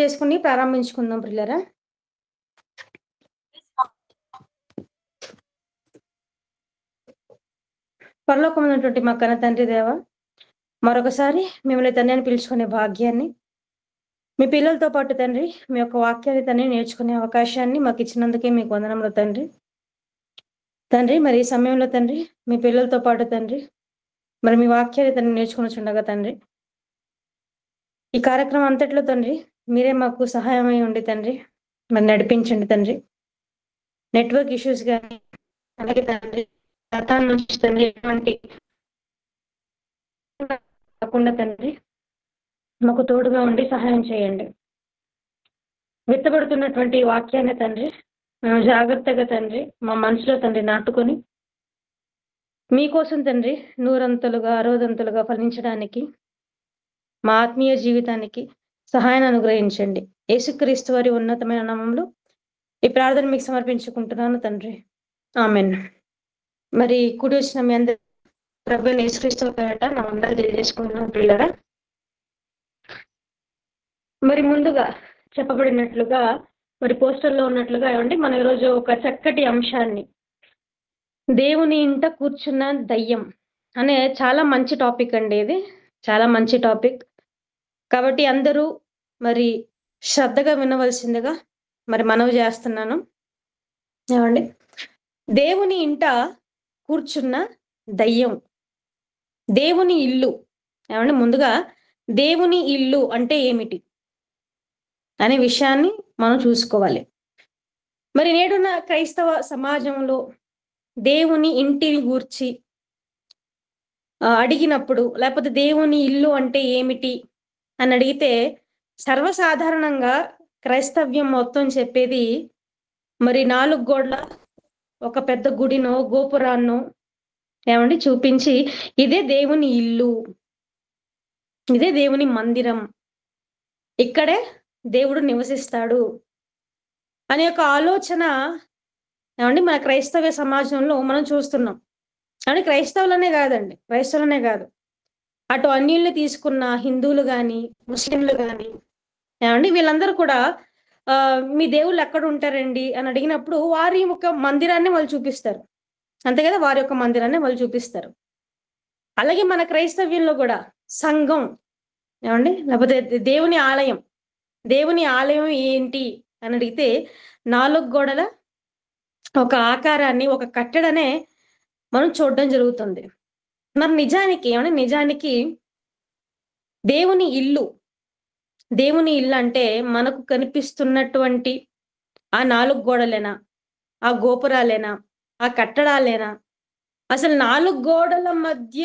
చేసుకుని ప్రారంభించుకుందాం ప్రియులారా. పరలోకమైనటువంటి మా కన్న తండ్రి దేవ, మరొకసారి మిమ్మల్ని తండ్రి అని పిలుచుకునే భాగ్యాన్ని, మీ పిల్లలతో పాటు తండ్రి మీ యొక్క వాక్యాన్ని తండ్రి నేర్చుకునే అవకాశాన్ని మాకు ఇచ్చినందుకే మీకు వందనములు తండ్రి. తండ్రి మరి ఈ సమయంలో తండ్రి మీ పిల్లలతో పాటు తండ్రి మరి మీ వాక్యాన్ని తండ్రి నేర్చుకుని తండ్రి, ఈ కార్యక్రమం అంతట్లో తండ్రి మీరే మాకు సహాయమై ఉండి తండ్రి మరి నడిపించండి తండ్రి. నెట్వర్క్ ఇష్యూస్ కానీ అలాగే తండ్రి గతాల నుంచి తండ్రి ఎటువంటి కాకుండా తండ్రి మాకు తోడుగా ఉండి సహాయం చేయండి. విత్తబడుతున్నటువంటి వాక్యాన్ని తండ్రి మేము జాగ్రత్తగా తండ్రి మా మనసులో తండ్రి నాటుకొని మీకోసం తండ్రి 100 60 ఫలించడానికి మా ఆత్మీయ జీవితానికి సహాయాన్ని అనుగ్రహించండి. యేసుక్రీస్తు వారి ఉన్నతమైన నామంలో ఈ ప్రార్థన మీకు సమర్పించుకుంటున్నాను తండ్రి, ఆమెన్. మరి కూడి వచ్చిన మీ అందరి ప్రభువైన యేసుక్రీస్తు పేరట నా వందనాలు తెలియజేసుకుంటున్నాను పిల్లరా. మరి ముందుగా చెప్పబడినట్లుగా మరి పోస్టర్లో ఉన్నట్లుగా ఏమండి మనం ఈరోజు ఒక చక్కటి అంశాన్ని, దేవుని ఇంట కూర్చున్న దయ్యం అనే చాలా మంచి టాపిక్ అండి. ఇది చాలా మంచి టాపిక్ కాబట్టి అందరూ మరి శ్రద్ధగా వినవలసిందిగా మరి మనవి చేస్తున్నాను. ఏమండి, దేవుని ఇంట కూర్చున్న దయ్యం, దేవుని ఇల్లు. ఏమండి, ముందుగా దేవుని ఇల్లు అంటే ఏమిటి అనే విషయాన్ని మనం చూసుకోవాలి. మరి నేడున్న క్రైస్తవ సమాజంలో దేవుని ఇంటిని గూర్చి అడిగినప్పుడు, లేకపోతే దేవుని ఇల్లు అంటే ఏమిటి అని అడిగితే సర్వసాధారణంగా క్రైస్తవ్యం మొత్తం చెప్పేది మరి 4 గోడల ఒక పెద్ద గుడినో గోపురాన్నో ఏమండి చూపించి ఇదే దేవుని ఇల్లు, ఇదే దేవుని మందిరం, ఇక్కడే దేవుడు నివసిస్తాడు అనే ఒక ఆలోచన ఏమండి మన క్రైస్తవ సమాజంలో మనం చూస్తున్నాం. అంటే క్రైస్తవులనే కాదు, అటు అన్యుల్ని తీసుకున్న హిందువులు కానీ ముస్లింలు కానీ ఏమండి వీళ్ళందరూ కూడా మీ దేవుళ్ళు ఎక్కడ ఉంటారండి అని అడిగినప్పుడు వారి యొక్క మందిరాన్ని వాళ్ళు చూపిస్తారు, అంతే కదా, వారి యొక్క మందిరాన్ని వాళ్ళు చూపిస్తారు. అలాగే మన క్రైస్తవ్యంలో కూడా సంఘం ఏమండి, లేకపోతే దేవుని ఆలయం ఏంటి అని అడిగితే 4 గోడల ఒక ఆకారాన్ని, ఒక కట్టడనే మనం చూడడం జరుగుతుంది. మరి నిజానికి దేవుని ఇల్లు అంటే మనకు కనిపిస్తున్నటువంటి ఆ 4 గోడలేనా, ఆ గోపురాలేనా, ఆ కట్టడాలేనా? అసలు 4 గోడల మధ్య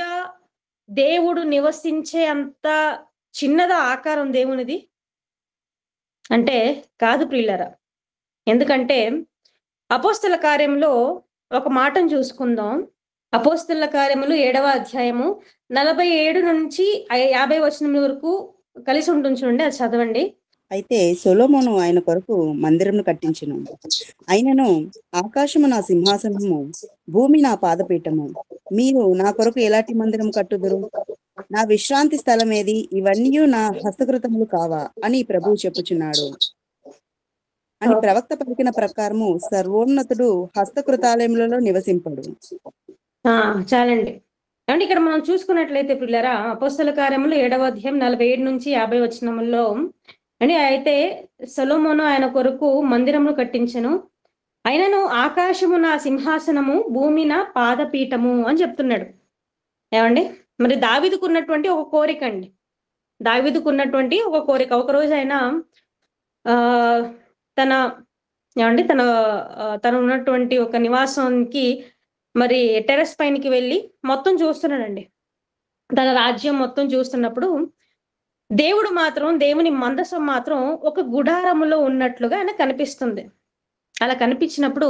దేవుడు నివసించే అంత చిన్నదా ఆకారం దేవునిది అంటే కాదు ప్రియులారా. ఎందుకంటే అపోస్తల కార్యంలో ఒక మాటను చూసుకుందాం. అపోస్తల కార్యములు 7వ అధ్యాయము 47 నుంచి 50 వచనముల వరకు కలిసి ఉంటుంది చూడండి, అది చదవండి. అయితే సొలొమోను ఆయన కొరకు మందిరమును కట్టించెను. అయినను ఆకాశము నా సింహాసనము, భూమి నా పాదపీఠము. మీరు నా కొరకు ఎలాంటి మందిరం కట్టుదురు? నా విశ్రాంతి స్థలం ఏది? ఇవన్నీ నా హస్తకృతములు కావా అని ప్రభువు చెప్పుచున్నాడు అని ప్రవక్త పలికిన ప్రకారము సర్వోన్నతుడు హస్తకృతాలయములలో నివసింపడు. చాలండి. అంటే ఇక్కడ మనం చూసుకున్నట్లయితే పిల్లరా, అపోస్తల కార్యములు 7వ అధ్యాయం 47 నుంచి 50 వచనముల్లో అంటే అయితే సొలొమోను ఆయన కొరకు మందిరమును కట్టించెను, అయినను ఆకాశము నా సింహాసనము, భూమి నా పాదపీఠము అని చెప్తున్నాడు. ఏమండి, మరి దావీదుకున్నటువంటి ఒక కోరిక అండి, ఒకరోజు ఆయన తన ఉన్నటువంటి ఒక నివాసానికి మరి టెర్రస్ పైనకి వెళ్ళి మొత్తం చూస్తున్నాడండి. తన రాజ్యం మొత్తం చూస్తున్నప్పుడు దేవుని మందసం మాత్రం ఒక గుడారములో ఉన్నట్లుగా ఆయన కనిపిస్తుంది. అలా కనిపించినప్పుడు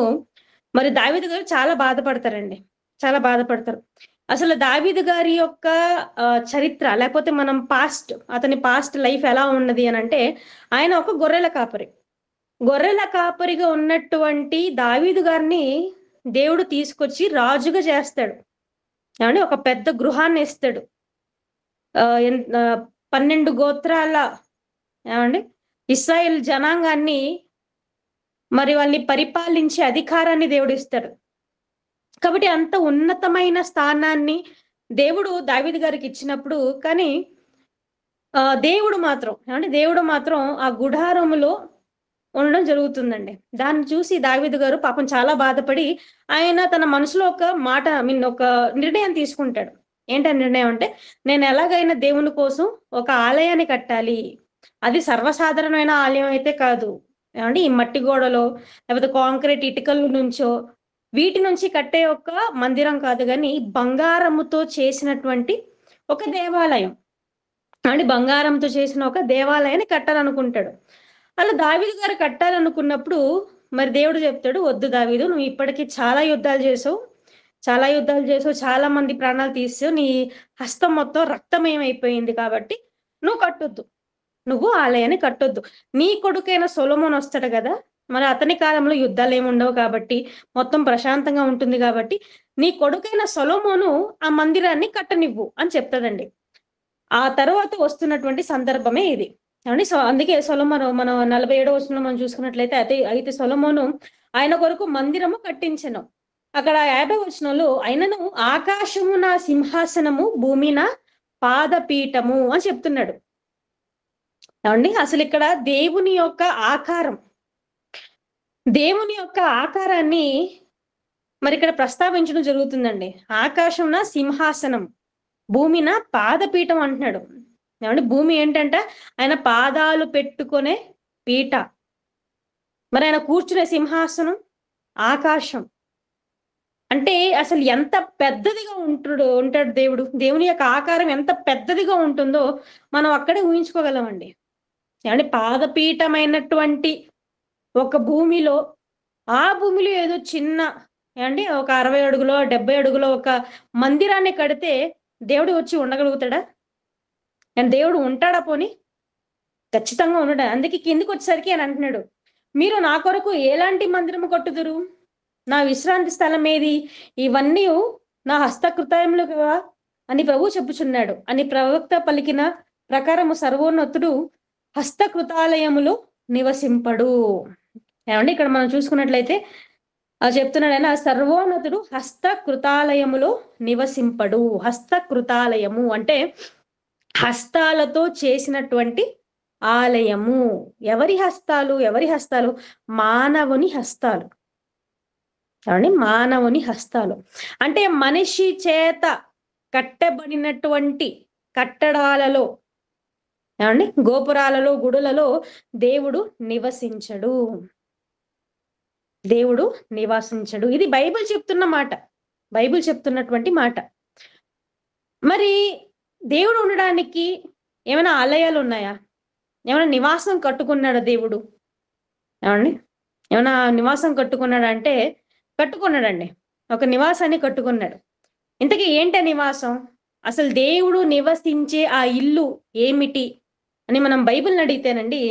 మరి దావీదు గారు చాలా బాధపడతారు. అసలు దావీదు గారి యొక్క చరిత్ర, లేకపోతే మనం అతని పాస్ట్ లైఫ్ ఎలా ఉన్నది అని అంటే, ఆయన ఒక గొర్రెల కాపరి. గొర్రెల కాపరిగా ఉన్నటువంటి దావీదు గారిని దేవుడు తీసుకొచ్చి రాజుగా చేస్తాడు. ఏమండి ఒక పెద్ద గృహాన్ని ఇస్తాడు. 12 గోత్రాల ఏమండి ఇశ్రాయేల్ జనాంగాన్ని మరి వాళ్ళని పరిపాలించే అధికారాన్ని దేవుడు ఇస్తాడు. కాబట్టి అంత ఉన్నతమైన స్థానాన్ని దేవుడు దావీదు గారికి ఇచ్చినప్పుడు, కానీ దేవుడు మాత్రం ఆ గుడారములో ఉండడం జరుగుతుందండి. దాన్ని చూసి దావీదు గారు పాపం చాలా బాధపడి ఆయన తన మనసులో ఒక మాట ఒక నిర్ణయం తీసుకుంటాడు. ఏంటి ఆ నిర్ణయం అంటే, నేను ఎలాగైనా దేవుని కోసం ఒక ఆలయాన్ని కట్టాలి. అది సర్వసాధారణమైన ఆలయం అయితే కాదు. ఏమండి ఈ మట్టి గోడలో లేకపోతే కాంక్రీట్ ఇటుకల నుంచో వీటి నుంచి కట్టే ఒక మందిరం కాదు గాని బంగారముతో చేసినటువంటి ఒక దేవాలయం. అంటే బంగారంతో చేసిన ఒక దేవాలయాన్ని కట్టాలనుకుంటాడు. అలా దావీదు గారు కట్టాలనుకున్నప్పుడు మరి దేవుడు చెప్తాడు, వద్దు దావీదు, నువ్వు ఇప్పటికీ చాలా యుద్ధాలు చేసావు, చాలా మంది ప్రాణాలు తీసావు, నీ హస్తం మొత్తం రక్తమయమైపోయింది కాబట్టి నువ్వు కట్టొద్దు, నువ్వు ఆలయాన్ని కట్టొద్దు. నీ కొడుకైన సొలొమోను వస్తాడు కదా, మరి అతని కాలంలో యుద్ధాలు ఏమి ఉండవు కాబట్టి మొత్తం ప్రశాంతంగా ఉంటుంది కాబట్టి నీ కొడుకైన సొలొమోను ఆ మందిరాన్ని కట్టనివ్వు అని చెప్తాదండి. ఆ తర్వాత వస్తున్నటువంటి సందర్భమే ఇది. అని అందుకే సొలొమోను మనం 47వ వచనంలో మనం చూసుకున్నట్లయితే అయితే సొలొమోను ఆయన కొరకు మందిరము కట్టించెను. అక్కడ 50వ వచనంలో ఆయనను ఆకాశము నా సింహాసనము, భూమి నా పాదపీఠము అని చెప్తున్నాడు. ఏమండి అసలు ఇక్కడ దేవుని యొక్క ఆకారాన్ని మరి ఇక్కడ ప్రస్తావించడం జరుగుతుందండి. ఆకాశం నా సింహాసనం, భూమి నా పాదపీఠం అంటున్నాడు. ఏమంటే భూమి ఏంటంటే ఆయన పాదాలు పెట్టుకునే పీట, మరి ఆయన కూర్చునే సింహాసనం ఆకాశం. అంటే అసలు ఎంత పెద్దదిగా ఉంటాడు దేవుని యొక్క ఆకారం ఎంత పెద్దదిగా ఉంటుందో మనం అక్కడే ఊహించుకోగలమండి. ఏమంటే పాదపీఠమైనటువంటి ఒక భూమిలో, ఆ భూమిలో ఏదో చిన్న ఏమండి ఒక 60 అడుగులో 70 అడుగులో ఒక మందిరాన్ని కడితే దేవుడు వచ్చి ఉండగలుగుతాడా? అండ్ దేవుడు ఉంటాడా? పోని ఖచ్చితంగా ఉండడా? అందుకే కిందికి వచ్చేసరికి అని అంటున్నాడు, మీరు నా కొరకు ఎలాంటి మందిరము కట్టుదురు? నా విశ్రాంతి స్థలం ఏది? ఇవన్నీ నా హస్తకృతయములు కదా అని ప్రభు చెప్పుచున్నాడు అని ప్రవక్త పలికిన ప్రకారము సర్వోన్నతుడు హస్తకృతాలయములో నివసింపడు. ఏమండి ఇక్కడ మనం చూసుకున్నట్లయితే చెప్తున్నాడు ఆయన, సర్వోన్నతుడు హస్తకృతాలయములో నివసింపడు. హస్తకృతాలయము అంటే హస్తాలతో చేసినటువంటి ఆలయము. ఎవరి హస్తాలు? మానవుని హస్తాలు. ఏమండి మానవుని హస్తాలు అంటే మనిషి చేత కట్టబడినటువంటి కట్టడాలలో, ఏమండి గోపురాలలో, గుడులలో దేవుడు నివసించడు. ఇది బైబిల్ చెప్తున్నటువంటి మాట. మరి దేవుడు ఉండడానికి ఏమైనా ఆలయాలు ఉన్నాయా? ఏమైనా నివాసం కట్టుకున్నాడా దేవుడు? ఏమండి ఏమైనా నివాసం కట్టుకున్నాడంటే కట్టుకున్నాడండి. ఒక నివాసాన్ని కట్టుకున్నాడు. ఇంతకీ ఏంటి నివాసం? అసలు దేవుడు నివసించే ఆ ఇల్లు ఏమిటి అని మనం బైబిల్ని అడిగితేనండి,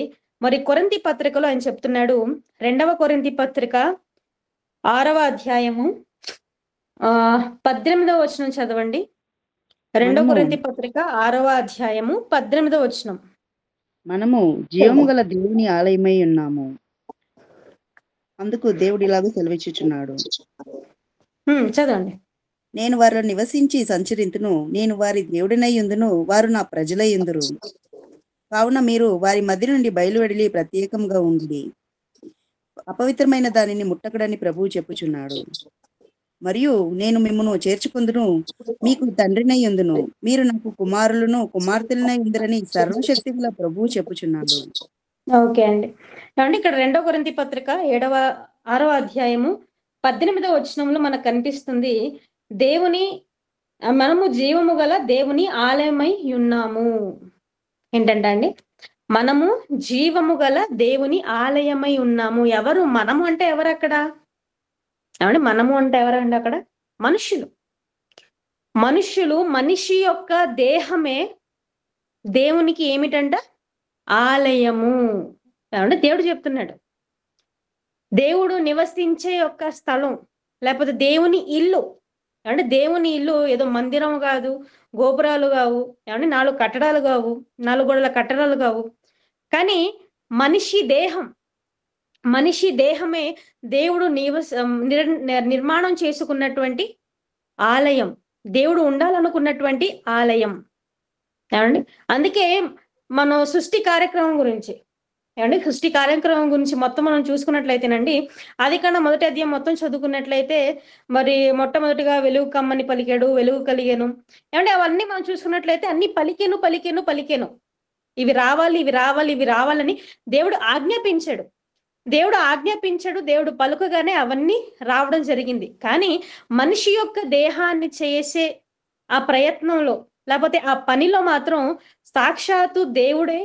మరి కొరింథీ పత్రికలో ఆయన చెప్తున్నాడు. 2వ కొరింథీ పత్రిక 6వ అధ్యాయము 18వ వచనం చదవండి. 2వ కొరింథీ పత్రిక 6వ అధ్యాయము 18వ వచనం. మనము జీవము గల దేవుని ఆలయమై ఉన్నాము, అందుకు దేవుడు ఇలాగ సెలవిచ్చుచున్నాడు. చదవండి. నేను వారిలో నివసించి సంచరింతును, నేను వారి దేవుడినై యుందును, వారు నా ప్రజలై యుందురు. కావున మీరు వారి మధ్య నుండి బయలువెడలి ప్రత్యేకంగా ఉండి అపవిత్రమైన దానిని ముట్టకడని ప్రభువు చెప్పుచున్నాడు. మరియు నేను మిమ్మును చేర్చుకుందును, మీకు తండ్రినై యుందును, మీరు నాకు కుమారులను కుమార్తెలనై ఉందరని సర్వశక్తి గల ప్రభువు చెప్పుచున్నాడు. ఓకే అండి. ఇక్కడ 2వ కొరింథీ పత్రిక 6వ అధ్యాయము 18వ వచనంలో మనకు కనిపిస్తుంది, మనము జీవము గల దేవుని ఆలయమై ఉన్నాము. ఏంటంటే అండి, మనము జీవము గల దేవుని ఆలయమై ఉన్నాము. ఎవరు మనము అంటే ఎవరు అక్కడ? ఏమంటే మనము అంటే ఎవరండి అక్కడ? మనుష్యులు. మనిషి యొక్క దేహమే దేవునికి ఏమిటంట? ఆలయము. ఏమంటే దేవుడు చెప్తున్నాడు, దేవుడు నివసించే యొక్క స్థలం, లేకపోతే దేవుని ఇల్లు. అంటే దేవుని ఇల్లు ఏదో మందిరం కాదు, గోపురాలు కావు, ఏమంటే 4 కట్టడాలు కావు, 4 గోడల కట్టడాలు కావు. కానీ మనిషి దేహం, మనిషి దేహమే దేవుడు నిర్మాణం చేసుకున్నటువంటి ఆలయం, దేవుడు ఉండాలనుకున్నటువంటి ఆలయం. ఏమండి అందుకే మనం సృష్టి కార్యక్రమం గురించి సృష్టి కార్యక్రమం గురించి మొత్తం మనం చూసుకున్నట్లయితేనండి, ఆదికాండం మొదటి అధ్యాయం మొత్తం చదువుకున్నట్లయితే మరి మొట్టమొదటిగా వెలుగు కమ్మని పలికాడు, వెలుగు కలిగెను. ఏమంటే అవన్నీ మనం చూసుకున్నట్లయితే అన్ని పలికెను పలికెను పలికెను, ఇవి రావాలి ఇవి రావాలి ఇవి రావాలని దేవుడు ఆజ్ఞాపించాడు. దేవుడు పలుకగానే అవన్నీ రావడం జరిగింది. కానీ మనిషి యొక్క దేహాన్ని చేసే ఆ ప్రయత్నంలో, లేకపోతే ఆ పనిలో మాత్రం సాక్షాత్తు దేవుడే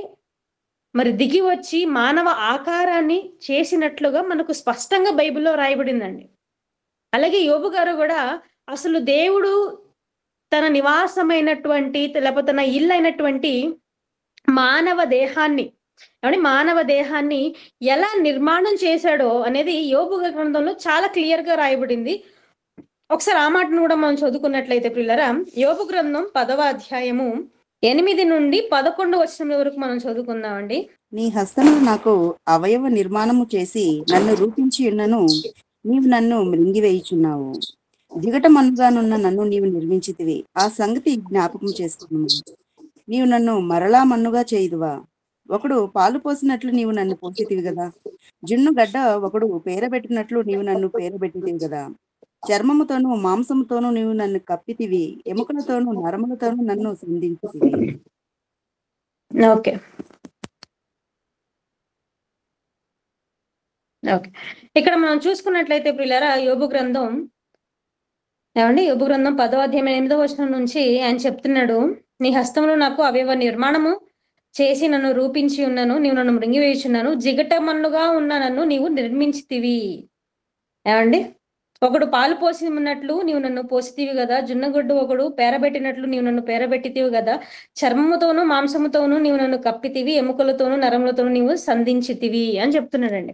మరి దిగి వచ్చి మానవ ఆకారాన్ని చేసినట్లుగా మనకు స్పష్టంగా బైబిల్లో రాయబడిందండి. అలాగే యోబు గారు కూడా అసలు దేవుడు తన నివాసమైనటువంటి, లేకపోతే తన ఇల్లు అయినటువంటి మానవ దేహాన్ని ఎలా నిర్మాణం చేశాడో అనేది యోబు గ్రంథంలో చాలా క్లియర్ గా రాయబడింది. ఒకసారి ఆ మాటను కూడా మనం చదువుకున్నట్లయితే ప్రియులారా, యోబు గ్రంథం 10వ అధ్యాయము 8 నుండి 11 వచనం వరకు మనం చదువుకుందామండి. నీ హస్తములు నాకు అవయవ నిర్మాణము చేసి నన్ను రూపించి ఉన్నను, నీవు నన్ను మృంగివేయుచున్నావు. జిగట మన్నుగానున్న నన్ను నీవు నిర్మించితివి, ఆ సంగతి జ్ఞాపకం చేసుకున్నావు. నీవు నన్ను మరలా మన్నుగా చేయుదువా? ఒకడు పాలు పోసినట్లు నీవు నన్ను పోసితివి కదా, జున్ను గడ్డ ఒకడు పేరబెట్టినట్లు నీవు నన్ను పేరబెట్టితివి కదా. చర్మముతోనూ మాంసముతోనూ నీవు నన్ను కప్పితివి, ఎముకలతోనూ నరములతోనూ నన్ను సంధించితివి. ఓకే ఇక్కడ మనం చూసుకున్నట్లయితే ప్రియులారా, యోబు గ్రంథం 10వ అధ్యాయం 8వ వచనం నుంచి ఆయన చెప్తున్నాడు, నీ హస్తంలో నాకు అవయవ నిర్మాణము చేసి నన్ను రూపించి ఉన్నాను, నీవు నన్ను మృంగివేయుచున్నాను, జిగట మన్నుగా ఉన్న నన్ను నీవు నిర్మించితివి. ఒకడు పాలు పోసి ఉన్నట్లు నీవు నన్ను పోసితివి కదా, జున్నగొడ్డు ఒకడు పేరబెట్టినట్లు నీవు నన్ను పేరబెట్టితివి కదా, చర్మముతోనూ మాంసముతోనూ నీవు నన్ను కప్పితివి, ఎముకలతోనూ నరములతోనూ నీవు సంధించితివి అని చెప్తున్నాడండి.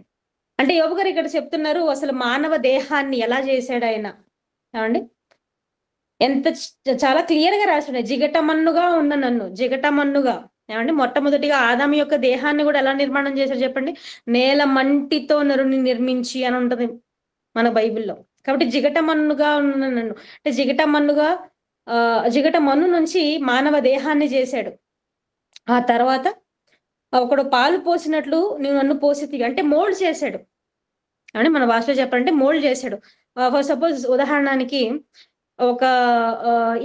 అంటే యోబు గారు ఇక్కడ చెప్తున్నారు, అసలు మానవ దేహాన్ని ఎలా చేశాడు ఆయన. చాలా క్లియర్ గా రాశాడు, జిగటమన్నుగా ఉన్న నన్ను, జిగటమన్నుగా. మొట్టమొదటిగా ఆదాము యొక్క దేహాన్ని కూడా ఎలా నిర్మాణం చేశారు చెప్పండి, నేల మంటితో నరుని నిర్మించి అని ఉంటది మన బైబిల్లో. కాబట్టి జిగటమన్నుగా ఉన్న నన్ను అంటే జిగట మన్ను నుంచి మానవ దేహాన్ని చేశాడు. ఆ తర్వాత ఒకడు పాలు పోసినట్లు నువ్వు నన్ను పోసితివి అంటే మోల్డ్ చేశాడు. అంటే మన భాషలో చెప్పాలంటే మోల్డ్ చేశాడు. సపోజ్ ఉదాహరణకి ఒక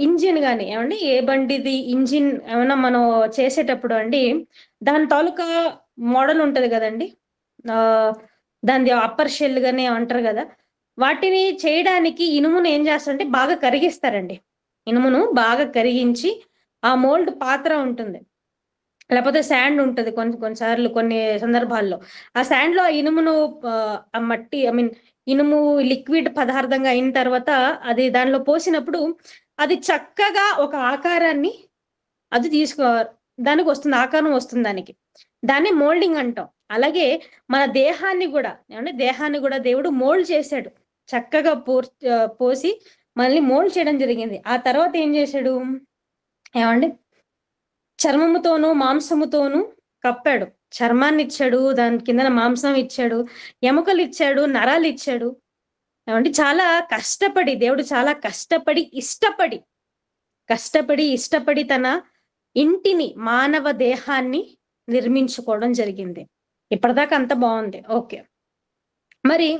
ఇంజిన్ కానీ ఏ బండిది ఇంజిన్ ఏమైనా మనం చేసేటప్పుడు దాని తాలూకా మోడల్ ఉంటది కదండి, దాని అప్పర్ షెల్ గానీ అంటారు కదా, వాటిని చేయడానికి ఇనుమును ఏం చేస్తారంటే బాగా కరిగిస్తారండి. ఇనుమును బాగా కరిగించి ఆ మోల్డ్ పాత్ర ఉంటుంది, లేకపోతే శాండ్ ఉంటుంది కొన్నిసార్లు కొన్ని సందర్భాల్లో. ఆ శాండ్ లో ఆ ఇనుమును ఆ మట్టి ఇనుము లిక్విడ్ పదార్థంగా అయిన తర్వాత అది దానిలో పోసినప్పుడు అది చక్కగా ఒక ఆకారాన్ని అది దానికి వస్తుంది, ఆకారం వస్తుంది దాన్ని మోల్డింగ్ అంటాం. అలాగే మన దేహాన్ని కూడా దేవుడు మోల్డ్ చేశాడు, చక్కగా పోసి మళ్ళీ మోల్డ్ చేయడం జరిగింది. ఆ తర్వాత ఏం చేశాడు చర్మముతోనూ మాంసముతోనూ కప్పాడు. చర్మాన్ని ఇచ్చాడు, దాని కింద మాంసం ఇచ్చాడు, ఎముకలు ఇచ్చాడు, నరాలు ఇచ్చాడు. చాలా కష్టపడి దేవుడు చాలా ఇష్టపడి తన ఇంటిని, మానవ దేహాన్ని నిర్మించుకోవడం జరిగింది. ఇప్పటిదాకా అంత బాగుంది. ఓకే, మరి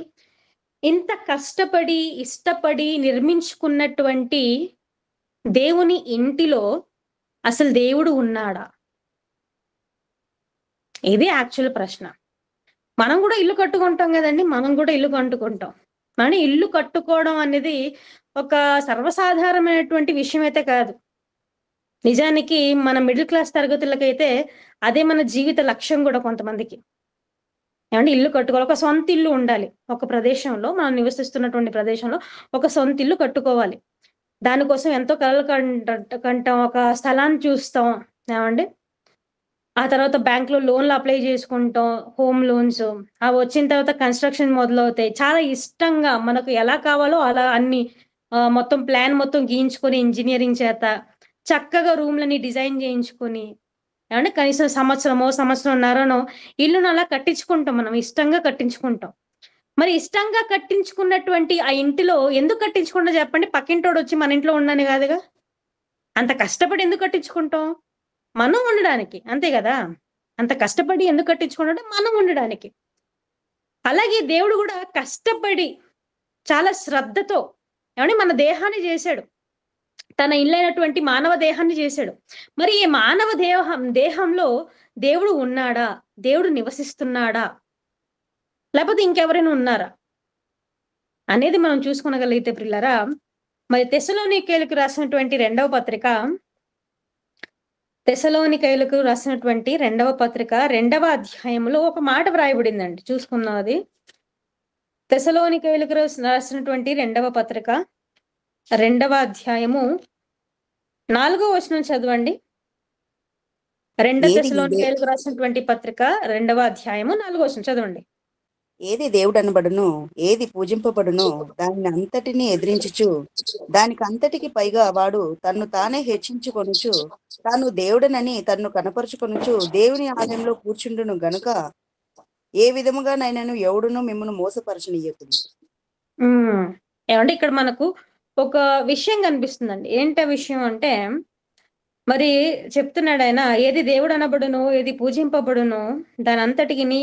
ఇంత కష్టపడి ఇష్టపడి నిర్మించుకున్నటువంటి దేవుని ఇంటిలో అసలు దేవుడు ఉన్నాడా? ఇది యాక్చువల్ ప్రశ్న. మనం కూడా ఇల్లు కట్టుకుంటాం కదండి, ఇల్లు కట్టుకోవడం అనేది ఒక సర్వసాధారణమైనటువంటి విషయం అయితే కాదు. నిజానికి మన మిడిల్ క్లాస్ తరగతులకైతే అదే మన జీవిత లక్ష్యం కూడా. కొంతమందికి ఇల్లు కట్టుకోవాలి, ఒక సొంత ఇల్లు ఉండాలి, ఒక ప్రదేశంలో మనం నివసిస్తున్నటువంటి ప్రదేశంలో ఒక సొంత ఇల్లు కట్టుకోవాలి. దానికోసం ఎంతో కలలు కంటాం, ఒక స్థలాన్ని చూస్తాం. ఆ తర్వాత బ్యాంక్‌లో లోన్‌లు అప్లై చేసుకుంటాం. Home loans. అవి వచ్చిన తర్వాత కన్‌స్ట్రక్షన్ మొదలవుతాయి. చాలా ఇష్టంగా మనకు ఎలా కావాలో అలా అన్ని మొత్తం ప్లాన్ మొత్తం గీయించుకొని ఇంజినీరింగ్ చేత చక్కగా రూమ్‌లని డిజైన్ చేయించుకొని ఏమంటే కనీసం సంవత్సరమో, సంవత్సరంన్నరనో ఇల్లుని అలా కట్టించుకుంటాం మనం. ఇష్టంగా కట్టించుకుంటాం. మరి ఇష్టంగా కట్టించుకున్నటువంటి ఆ ఇంటిలో ఎందుకు కట్టించుకుంటాం చెప్పండి? పక్కింటోడొచ్చి మన ఇంట్లో ఉండని కాదుగా. అంత కష్టపడి ఎందుకు కట్టించుకుంటాం? మనం ఉండడానికి. అంతే గదా! అంత కష్టపడి ఎందుకు కట్టించుకున్నాడంటే మనం ఉండడానికి. అలాగే దేవుడు గూడా కష్టపడి చాలా శ్రద్ధతో ఏవండీ మన దేహాన్ని జేశాడు. తన ఇల్లైనటువంటి మానవ దేహాన్ని జేశాడు. మరి ఈ మానవ దేహంలో దేవుడు ఉన్నాడా? దేవుడు నివసిస్తున్నాడా? లేపోతే ఇంకెవరైనా ఉన్నారా? అనేది మనం చూసుకొనగలిగితే ప్రియులారా, మరి తెస్సలోనికేయులకు రాసినటువంటి తెస్సలోనికైయులకు రాసినటువంటి రెండవ పత్రిక, రెండవ అధ్యాయంలో ఒక మాట వ్రాయబడిందండి. చూసుకుందాం అది. తెస్సలోనికైయులకు రాసినటువంటి రెండవ పత్రిక, రెండవ అధ్యాయము 4 వచనం చదవండి. ఏది దే- తెస్సలోనికైయులకు రాసినటువంటి పత్రిక, రెండవ అధ్యాయము 4 వచనం చదవండి. ఏది దేవుడనబడునో, ఏది పూజింపబడునో దానిని అంతటిని ఎదిరించుచు దానికి అంతటికి పైగా వాడు తన్ను తానే హెచ్చించుకొనుచు తాను దేవుడనని తన్ను కనపరుచుకొనుచు దేవుని ఆలయంలో కూర్చుండును గనుక ఏ విధముగానైనాను ఎవడును మిమ్మల్ని మోసపరచనీయకుడి. హ్మ్. ఏవండీ ఇక్కడ మనకు ఒక విషయం కనిపిస్తుందండి. ఏంటా విషయం అంటే, మరి చెప్తున్నాడాయన, ఏది దేవుడనబడునో, ఏది పూజింపబడునో దానంతటిని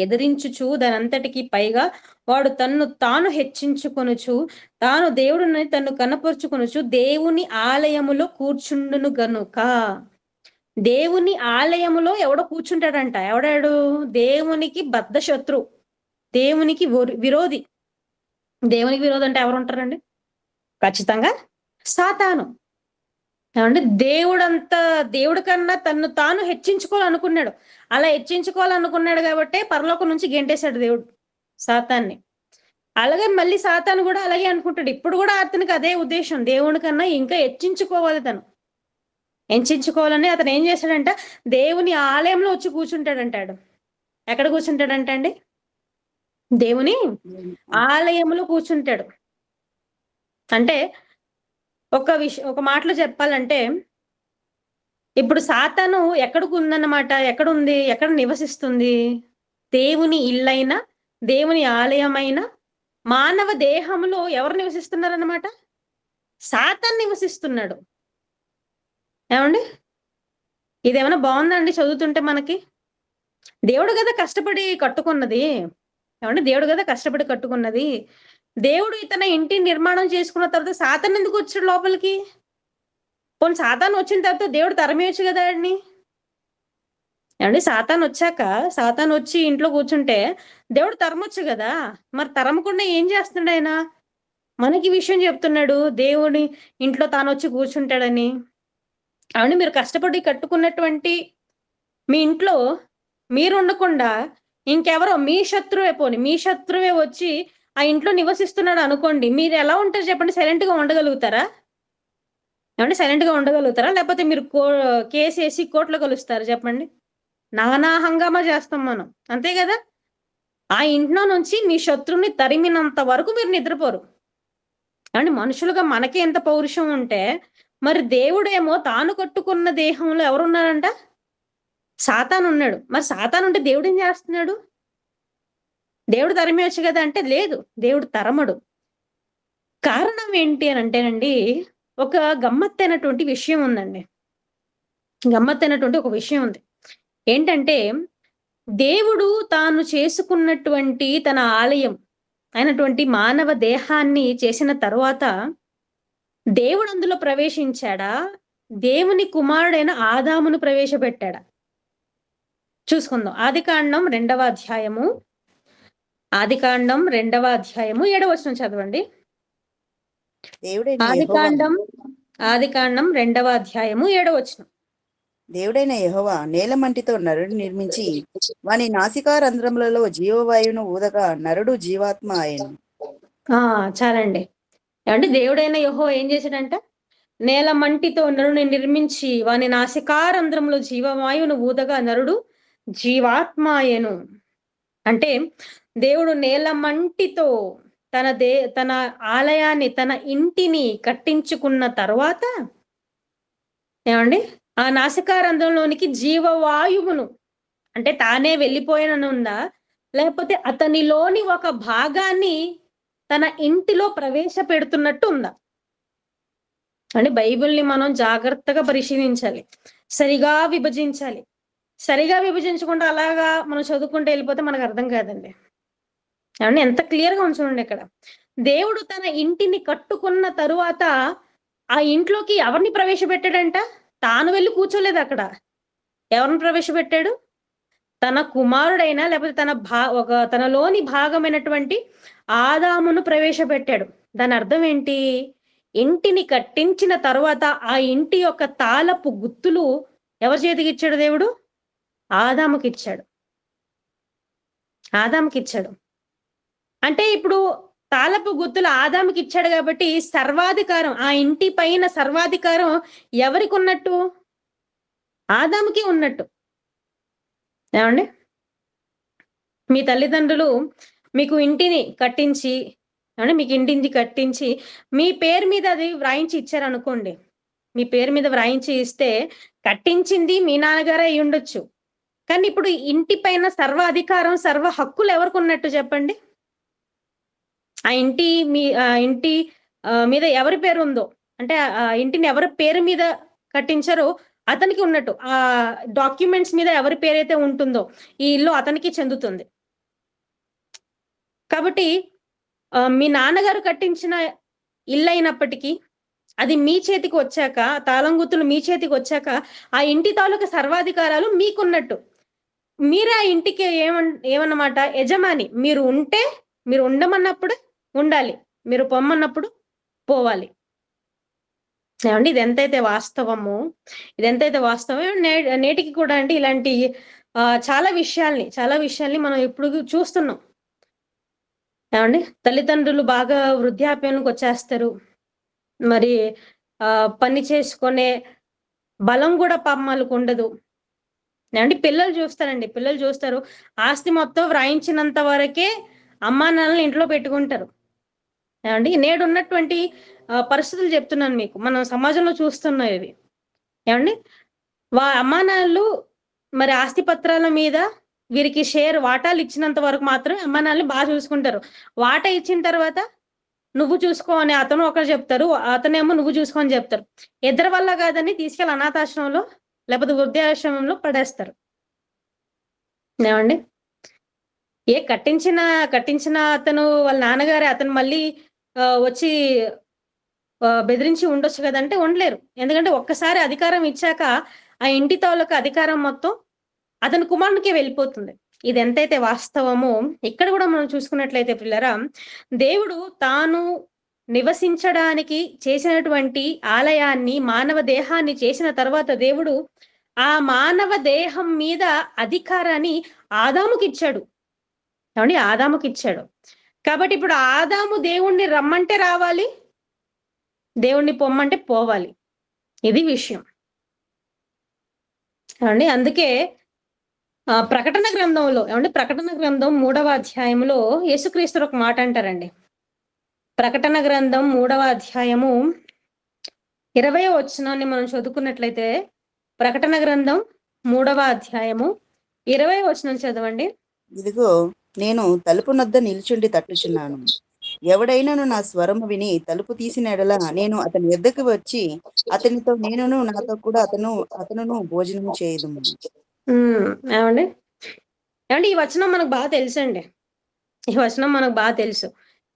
ఎదిరించుచు, దానంతటికి పైగా వాడు తన్ను తాను హెచ్చించుకొనుచు, తాను దేవుడనని తన్ను కనపరుచుకొనుచు, దేవుని ఆలయములో కూర్చుండును గనుక. దేవుని ఆలయములో ఎవడో కూర్చుంటాడంట. ఎవడాడు? దేవునికి బద్ధ శత్రువు. దేవునికి విరోధి. దేవునికి విరోధి అంటే ఎవరుంటారండి? ఖచ్చితంగా సాతాను. ఏవండీ దేవుడి కన్నా తన్ను తాను హెచ్చించుకోవాలనుకున్నాడు. అలా హెచ్చించుకోవాలనుకున్నాడు గాబట్టే పరలోకం నుంచి గెంటేసాడు దేవుడు సాతాన్ని. అలాగే మళ్ళీ సాతాను గూడా అలాగే అనుకుంటాడు. ఇప్పుడు గూడా అతనికి అదే ఉద్దేశ్యం. దేవుని కన్నా ఇంకా హెచ్చించుకోవాలి తను. హెచ్చించుకోవాలని అతను ఏం చేశాడంట, దేవుని ఆలయంలో వచ్చి కూర్చుంటాడంటాడు. ఎక్కడ కూర్చుంటాడంట అండి? దేవుని ఆలయంలో కూర్చుంటాడు. అంటే ఒక మాటలో చెప్పాలంటే, ఇప్పుడు సాతాను ఎక్కడికుందన్నమాట? ఎక్కడుంది? ఎక్కడ నివసిస్తుంది? దేవుని ఇల్లైన, దేవుని ఆలయమైన, మానవ దేహంలో ఎవరు నివసిస్తున్నారన్నమాట? సాతాను నివసిస్తున్నాడు. ఏవండీ? ఇదేమన్నా బావుందా అండి చదువుతుంటే మనకి? దేవుడు గదా కష్టపడి కట్టుకున్నది. ఏవండీ? దేవుడు గదా కష్టపడి కట్టుకున్నది. దేవుడు తన ఇంటిని నిర్మాణం చేసుకున్న తర్వాత సాతాను ఎందుకొచ్చాడు లోపలికి? పోనీ సాతాను వచ్చిన తర్వాత దేవుడు తరిమేయొచ్చు గదా ఆడిని. ఏవండీ సాతానొచ్చి ఇంట్లో కూర్చుంటే దేవుడు తరమొచ్చు గదా! మరి తరమకుండా ఏం చేస్తున్నాడాయన? మనకి విషయం చెప్తున్నాడు. దేవుని ఇంట్లో తానొచ్చి కూర్చుంటాడని. ఏవండీ మీరు కష్టపడి కట్టుకున్నటువంటి మీ ఇంట్లో మీరుండకుండా ఇంకెవరో మీ శత్రువే వచ్చి ఆ ఇంట్లో నివసిస్తున్నాడు అనుకోండి. మీరెలా ఉంటారు చెప్పండి? సైలెంట్‌గా ఉండగలుగుతారా? ఏవండీ సైలెంట్‌గా ఉండగలుగుతారా? లేపోతే మీరు కేసేసి కోర్ట్‌లో కలుస్తారా చెప్పండి? నానా హంగామా చేస్తాం మనం. అంతే గదా! ఆ ఇంట్లో నుంచి మీ శత్రువుని తరిమినంత వరకు మీరు నిద్రపోరు. ఏవండీ మనుషులుగా మనకే ఇంత పౌరుషం ఉంటే, మరి దేవుడేమో తాను కట్టుకున్న దేహంలో ఎవరున్నారంట? సాతానున్నాడు. మరి సాతానుంటే దేవుడేం జేస్తున్నాడు? దేవుడు తరిమేయొచ్చు గదా! అంటే లేదు. దేవుడు తరమడు. కారణం ఏంటి అనంటేనండి, ఒక గమ్మత్తైనటువంటి విషయం ఉందండి. గమ్మత్తైనటువంటి ఒక విషయం ఉంది. ఏంటంటే, దేవుడు తాను చేసుకున్నటువంటి తన ఆలయం అయినటువంటి మానవ దేహాన్ని చేసిన తరువాత, దేవుడు అందులో ప్రవేశించాడా? దేవుని కుమారుడైన ఆదామును ప్రవేశపెట్టాడా? చూసుకుందాం. ఆదికాండం 2వ అధ్యాయము 7వ వచనం చదవండి. దేవుడైన యెహోవా ఆదికాండం ఆదికాండం 2వ అధ్యాయము 7వ వచనం. దేవుడైన యెహోవా నేలమంటితో నరుడిని నిర్మించి వాని నాసికారంధ్రములలో జీవవాయువును ఊదగా నరుడు జీవాత్మ ఆయను. చాలండి. ఏవండీ దేవుడైన యెహోవా ఏం చేశాడంట? నేల మంటితో నరుని నిర్మించి వాని నాసికారంధ్రంలో జీవవాయువును ఊదగా నరుడు జీవాత్మాయను. అంటే దేవుడు నేల మంటితో తన ఆలయాన్ని, తన ఇంటిని కట్టించుకున్న తర్వాత ఏమండి ఆ నాసికారంధ్రంలోనికి జీవవాయువును, అంటే తానే వెళ్ళిపోయాననుందా, లేకపోతే అతనిలోని ఒక భాగాన్ని తన ఇంటిలో ప్రవేశపెడుతున్నట్టు ఉందా? అంటే బైబిల్ని మనం జాగ్రత్తగా పరిశీలించాలి, సరిగా విభజించాలి. సరిగా విభజించకుండా అలాగా మనం చదువుకుంటూ వెళ్ళిపోతే మనకు అర్థం కాదండి. ఏమండి ఎంత క్లియర్‌గా ఉంది చూడండి ఇక్కడ. దేవుడు తన ఇంటిని కట్టుకున్న తరువాత ఆ ఇంట్లోకి ఎవరిని ప్రవేశపెట్టాడంట? తాను వెళ్లి కూర్చోలేదక్కడ. ఎవరిని ప్రవేశపెట్టాడు? తన కుమారుడైన లేకపోతే తనలోని భాగమైనటువంటి ఆదామును ప్రవేశపెట్టాడు. దాని అర్థం ఏంటి? ఇంటిని కట్టించిన తరువాత ఆ ఇంటి యొక్క తాళపు గుత్తులు ఎవరి చేతికిచ్చాడు దేవుడు? ఆదాముకిచ్చాడు. ఆదాముకిచ్చాడు. అంటే ఇప్పుడు తాళపు గుత్తులు ఆదాముకిచ్చాడు కాబట్టి సర్వాధికారం, ఆ ఇంటి పైన సర్వాధికారం ఎవరికున్నట్టు? ఆదాముకి ఉన్నట్టు. ఏమండి? మీ తల్లిదండ్రులు మీకు ఇంటిని కట్టించి, ఏమండి మీకు ఇంటిని కట్టించి మీ పేరు మీద అది వ్రాయించి ఇచ్చారనుకోండి. మీ పేరు మీద వ్రాయించి ఇస్తే కట్టించింది మీ నాన్నగారే అయ్యుండొచ్చు. కానీ ఇప్పుడు ఇంటి పైన సర్వ అధికారం, సర్వ హక్కులు ఎవరికున్నట్టు చెప్పండి? ఆ ఇంటి మీద ఎవరి పేరు ఉందో, అంటే ఆ ఇంటిని ఎవరి పేరు మీద కట్టించారో అతనికి ఉన్నట్టు. ఆ డాక్యుమెంట్స్ మీద ఎవరి పేరైతే ఉంటుందో ఈ ఇల్లు అతనికి చెందుతుంది. కాబట్టి మీ నాన్నగారు కట్టించిన ఇల్లు అయినప్పటికీ అది మీ చేతికి వచ్చాక, తాళం గుత్తులు మీ చేతికి వచ్చాక ఆ ఇంటి తాలూకా సర్వాధికారాలు మీకున్నట్టు. మీరే ఆ ఇంటికి ఏమన్నమాట? యజమాని. మీరు ఉండమన్నప్పుడు ఉండాలి, మీరు పొమ్మన్నప్పుడు పోవాలి. ఏమండి ఇదెంతైతే వాస్తవమో నేటికి కూడా అండి ఇలాంటి చాలా విషయాల్ని మనం ఇప్పుడు చూస్తున్నాం. ఏమండి తల్లిదండ్రులు బాగా వృద్ధాప్యానికి వచ్చేస్తారు. మరి పని చేసుకునే బలం కూడా పాపం వాళ్ళకు ఉండదు. ఏమండి పిల్లలు చూస్తారు ఆస్తి మొత్తం వ్రాయించినంత వరకే అమ్మా నాన్నలు ఇంట్లో పెట్టుకుంటారు. ఏమండి నేడున్నటువంటి పరిస్థితులు చెప్తున్నాను మీకు, మనం సమాజంలో చూస్తున్నాం ఇవి. ఏమండి అమ్మా నాన్నలు మరి ఆస్తి పత్రాల మీద వీరికి వాటాలు ఇచ్చినంత వరకు మాత్రమే అమ్మా నాన్నలు బాగా చూసుకుంటారు. వాటా ఇచ్చిన తర్వాత నువ్వు చూసుకో అని అతను ఒకరు చెప్తారు, అతనేమో నువ్వు చూసుకో అని చెప్తారు. ఇద్దరి వల్ల కాదని తీసుకెళ్ళి అనాథాశ్రమంలో లేకపోతే వృద్ధాశ్రమంలో పడేస్తారు. ఏమండి కట్టించిన అతను వాళ్ళ నాన్నగారే అతను మళ్ళీ వచ్చి బెదిరించి ఉండొచ్చు కదంటే ఉండలేరు. ఎందుకంటే ఒక్కసారి అధికారం ఇచ్చాక ఆ ఇంటి తాలూకా అధికారం మొత్తం అతని కుమారునికే వెళ్ళిపోతుంది. ఇది ఎంతైతే వాస్తవమో ఇక్కడ కూడా మనం చూసుకున్నట్లయితే పిల్లరా, దేవుడు తాను నివసించడానికి చేసినటువంటి ఆలయాన్ని, మానవ దేహాన్ని చేసిన తర్వాత దేవుడు ఆ మానవ దేహం మీద అధికారాన్ని ఆదాముకిచ్చాడు. ఏమండి ఆదాముకిచ్చాడు. కాబట్టి ఇప్పుడు ఆదాము దేవుణ్ణి రమ్మంటే రావాలి, దేవుణ్ణి పొమ్మంటే పోవాలి. ఇది విషయం. ఏమండి అందుకే ప్రకటన గ్రంథం 3వ అధ్యాయంలో యేసుక్రీస్తు ఒక మాట అంటారండి. ప్రకటన గ్రంథం 3వ అధ్యాయము 20వ వచనాన్ని మనం చదువుకున్నట్లయితే, ప్రకటన గ్రంథం 3వ అధ్యాయము 20వ వచనం చదవండి. ఇదిగో నేను తలుపు నద్ద నిల్చుండి తట్టుచున్నాను. ఎవడైనాను నా స్వరము విని తలుపు తీసిన ఎడల నేను అతని ఎద్దకు వచ్చి అతనితో నేనును నాతో కూడా అతనును భోజనము చేయదుము. ఏమండి ఈ వచనం మనకు బాగా తెలుసండి. ఈ వచనం మనకు బాగా తెలుసు.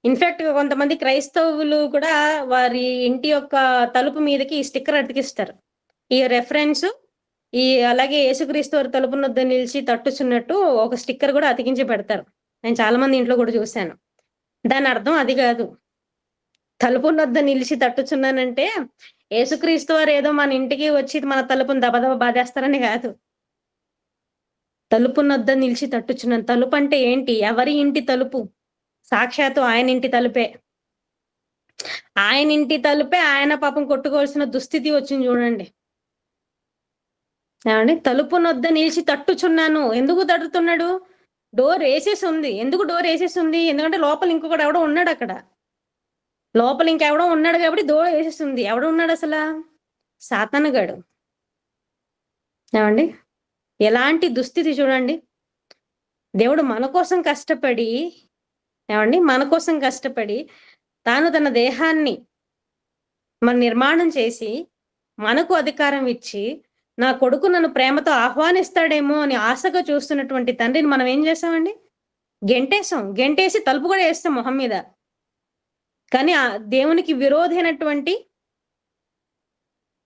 ఇన్ఫాక్ట్ కొంతమంది క్రైస్తవులు కూడా వారి ఇంటి యొక్క తలుపు మీదకి ఈ స్టిక్కర్ అతికిస్తారు. ఈ రెఫరెన్స్ అలాగే యేసుక్రీస్తు వారి తలుపు వద్ద నిలిచి తట్టుచున్నట్టు ఒక స్టిక్కర్ కూడా అతికించి పెడతారు. నేను చాలా మంది ఇంట్లో కూడా చూశాను. దాని అర్థం అది కాదు. తలుపు వద్ద నిలిచి తట్టుచున్నానంటే యేసుక్రీస్తు వారు ఏదో మన ఇంటికి వచ్చి మన తలుపుని దబదబ బాధేస్తారని కాదు. తలుపు వద్ద నిలిచి తట్టుచున్నాను. తలుపు అంటే ఏంటి? ఎవరి ఇంటి తలుపు? సాక్షాత్తు ఆయన ఇంటి తలుపే. ఆయన ఇంటి తలుపే ఆయన పాపం కొట్టుకోవాల్సిన దుస్థితి వచ్చింది చూడండి. ఏమండి? తలుపు నొద్ద నిలిచి తట్టుచున్నాను. ఎందుకు తట్టుతున్నాడు? డోర్ ఏసేసి ఉంది. ఎందుకు డోర్ ఏసేసి ఉంది? ఎందుకంటే లోపల ఇంకొకడు ఎవడో ఉన్నాడక్కడ. లోపల ఇంకెవడో ఉన్నాడు కాబట్టి డోర్ ఏసేసి ఉంది. ఎవడు ఉన్నాడసలా? సాతానుగాడు. ఏమండి? ఎలాంటి దుస్థితి చూడండి. దేవుడు మన కోసం కష్టపడి ఏమండి? మన కోసం కష్టపడి తాను తన దేహాన్ని నిర్మాణం చేసి మనకు అధికారం ఇచ్చి నా కొడుకు నన్ను ప్రేమతో ఆహ్వానిస్తాడేమో అని ఆశగా చూస్తున్నటువంటి తండ్రిని మనం ఏం చేసామండి? గెంటేసాం. గెంటేసి తలుపు కూడా వేస్తాం మొహం మీద. కానీ ఆ దేవునికి విరోధి అయినటువంటి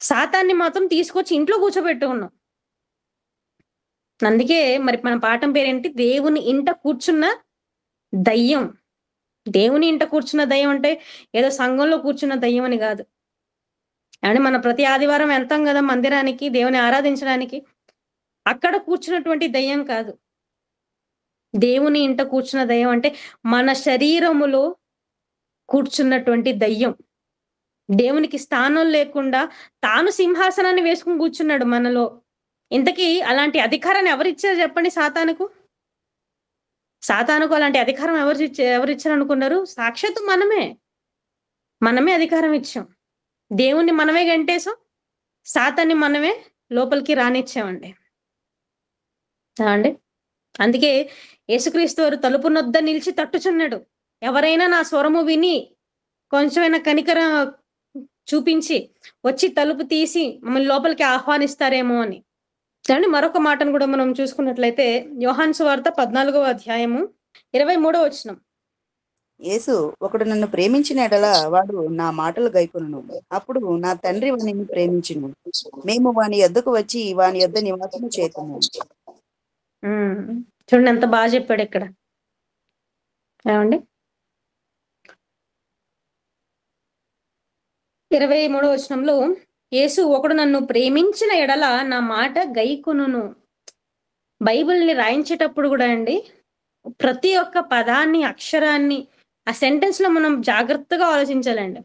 సాతాన్ని మాత్రం తీసుకొచ్చి ఇంట్లో కూర్చోబెట్టుకున్నాం. అందుకే మరి మన పాఠం పేరేంటి? దేవుని ఇంట కూర్చున్న దయ్యం. దేవుని ఇంట కూర్చున్న దయ్యం అంటే ఏదో సంఘంలో కూర్చున్న దయ్యం అని కాదు. అంటే మన ప్రతి ఆదివారం వెళ్తాం కదా మందిరానికి దేవుని ఆరాధించడానికి. అక్కడ కూర్చున్నటువంటి దయ్యం కాదు. దేవుని ఇంట కూర్చున్న దయ్యం అంటే మన శరీరములో కూర్చున్నటువంటి దయ్యం. దేవునికి స్థానం లేకుండా తాను సింహాసనాన్ని వేసుకుని కూర్చున్నాడు మనలో. ఇంతకీ అలాంటి అధికారాన్ని ఎవరిచ్చారు చెప్పండి సాతానుకు? సాతానుకు అలాంటి అధికారం ఎవరిచ్చారు అనుకున్నారు? సాక్షాత్తు మనమే. మనమే అధికారం ఇచ్చాం. దేవుణ్ణి మనమే గంటేసాం. సాతాన్ని మనమే లోపలికి రానిచ్చామండి. అండి అందుకే యేసుక్రీస్తు వారు తలుపు నొద్ద నిలిచి తట్టుచున్నాడు. ఎవరైనా నా స్వరము విని కొంచెమైనా కనికరం చూపించి వచ్చి తలుపు తీసి మమ్మల్ని లోపలికి ఆహ్వానిస్తారేమో అని. చూడండి మరొక మాటను కూడా మనం చూసుకున్నట్లయితే యోహాను సువార్త 14వ అధ్యాయము 23వ వచనం. యేసు, ఒకడు నన్ను ప్రేమించిన ఎడల వాడు నా మాటలు గైకొనును. అప్పుడు నా తండ్రి వానిని ప్రేమించును. మేము వాని యొద్దకు వచ్చి వాని యొద్ద నివాసము చేతుము. చూడండి ఎంత బాగా చెప్పాడు ఇక్కడ. ఏమండి 23వ వచనంలో యేసు, ఒకడు నన్ను ప్రేమించిన ఎడల నా మాట గైకొనును. బైబిల్ని రాయించేటప్పుడు కూడా అండి ప్రతి ఒక్క పదాన్ని అక్షరాన్ని ఆ సెంటెన్స్ లో మనం జాగ్రత్తగా ఆలోచించాలండి.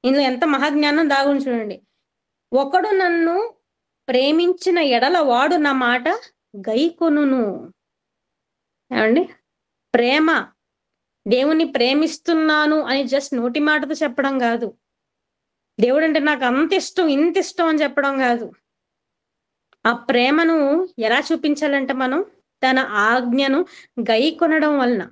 ఇందులో ఎంత మహాజ్ఞానం దాగుని చూడండి. ఒకడు నన్ను ప్రేమించిన ఎడల వాడు నా మాట గైకొనును. ఏమండి ప్రేమ, దేవుని ప్రేమిస్తున్నాను అని జస్ట్ నోటి మాటతో చెప్పడం కాదు. దేవుడు అంటే నాకు అంత ఇష్టం ఇంత ఇష్టం అని చెప్పడం కాదు. ఆ ప్రేమను ఎలా చూపించాలంటే మనం తన ఆజ్ఞను గైకొనడం వలన,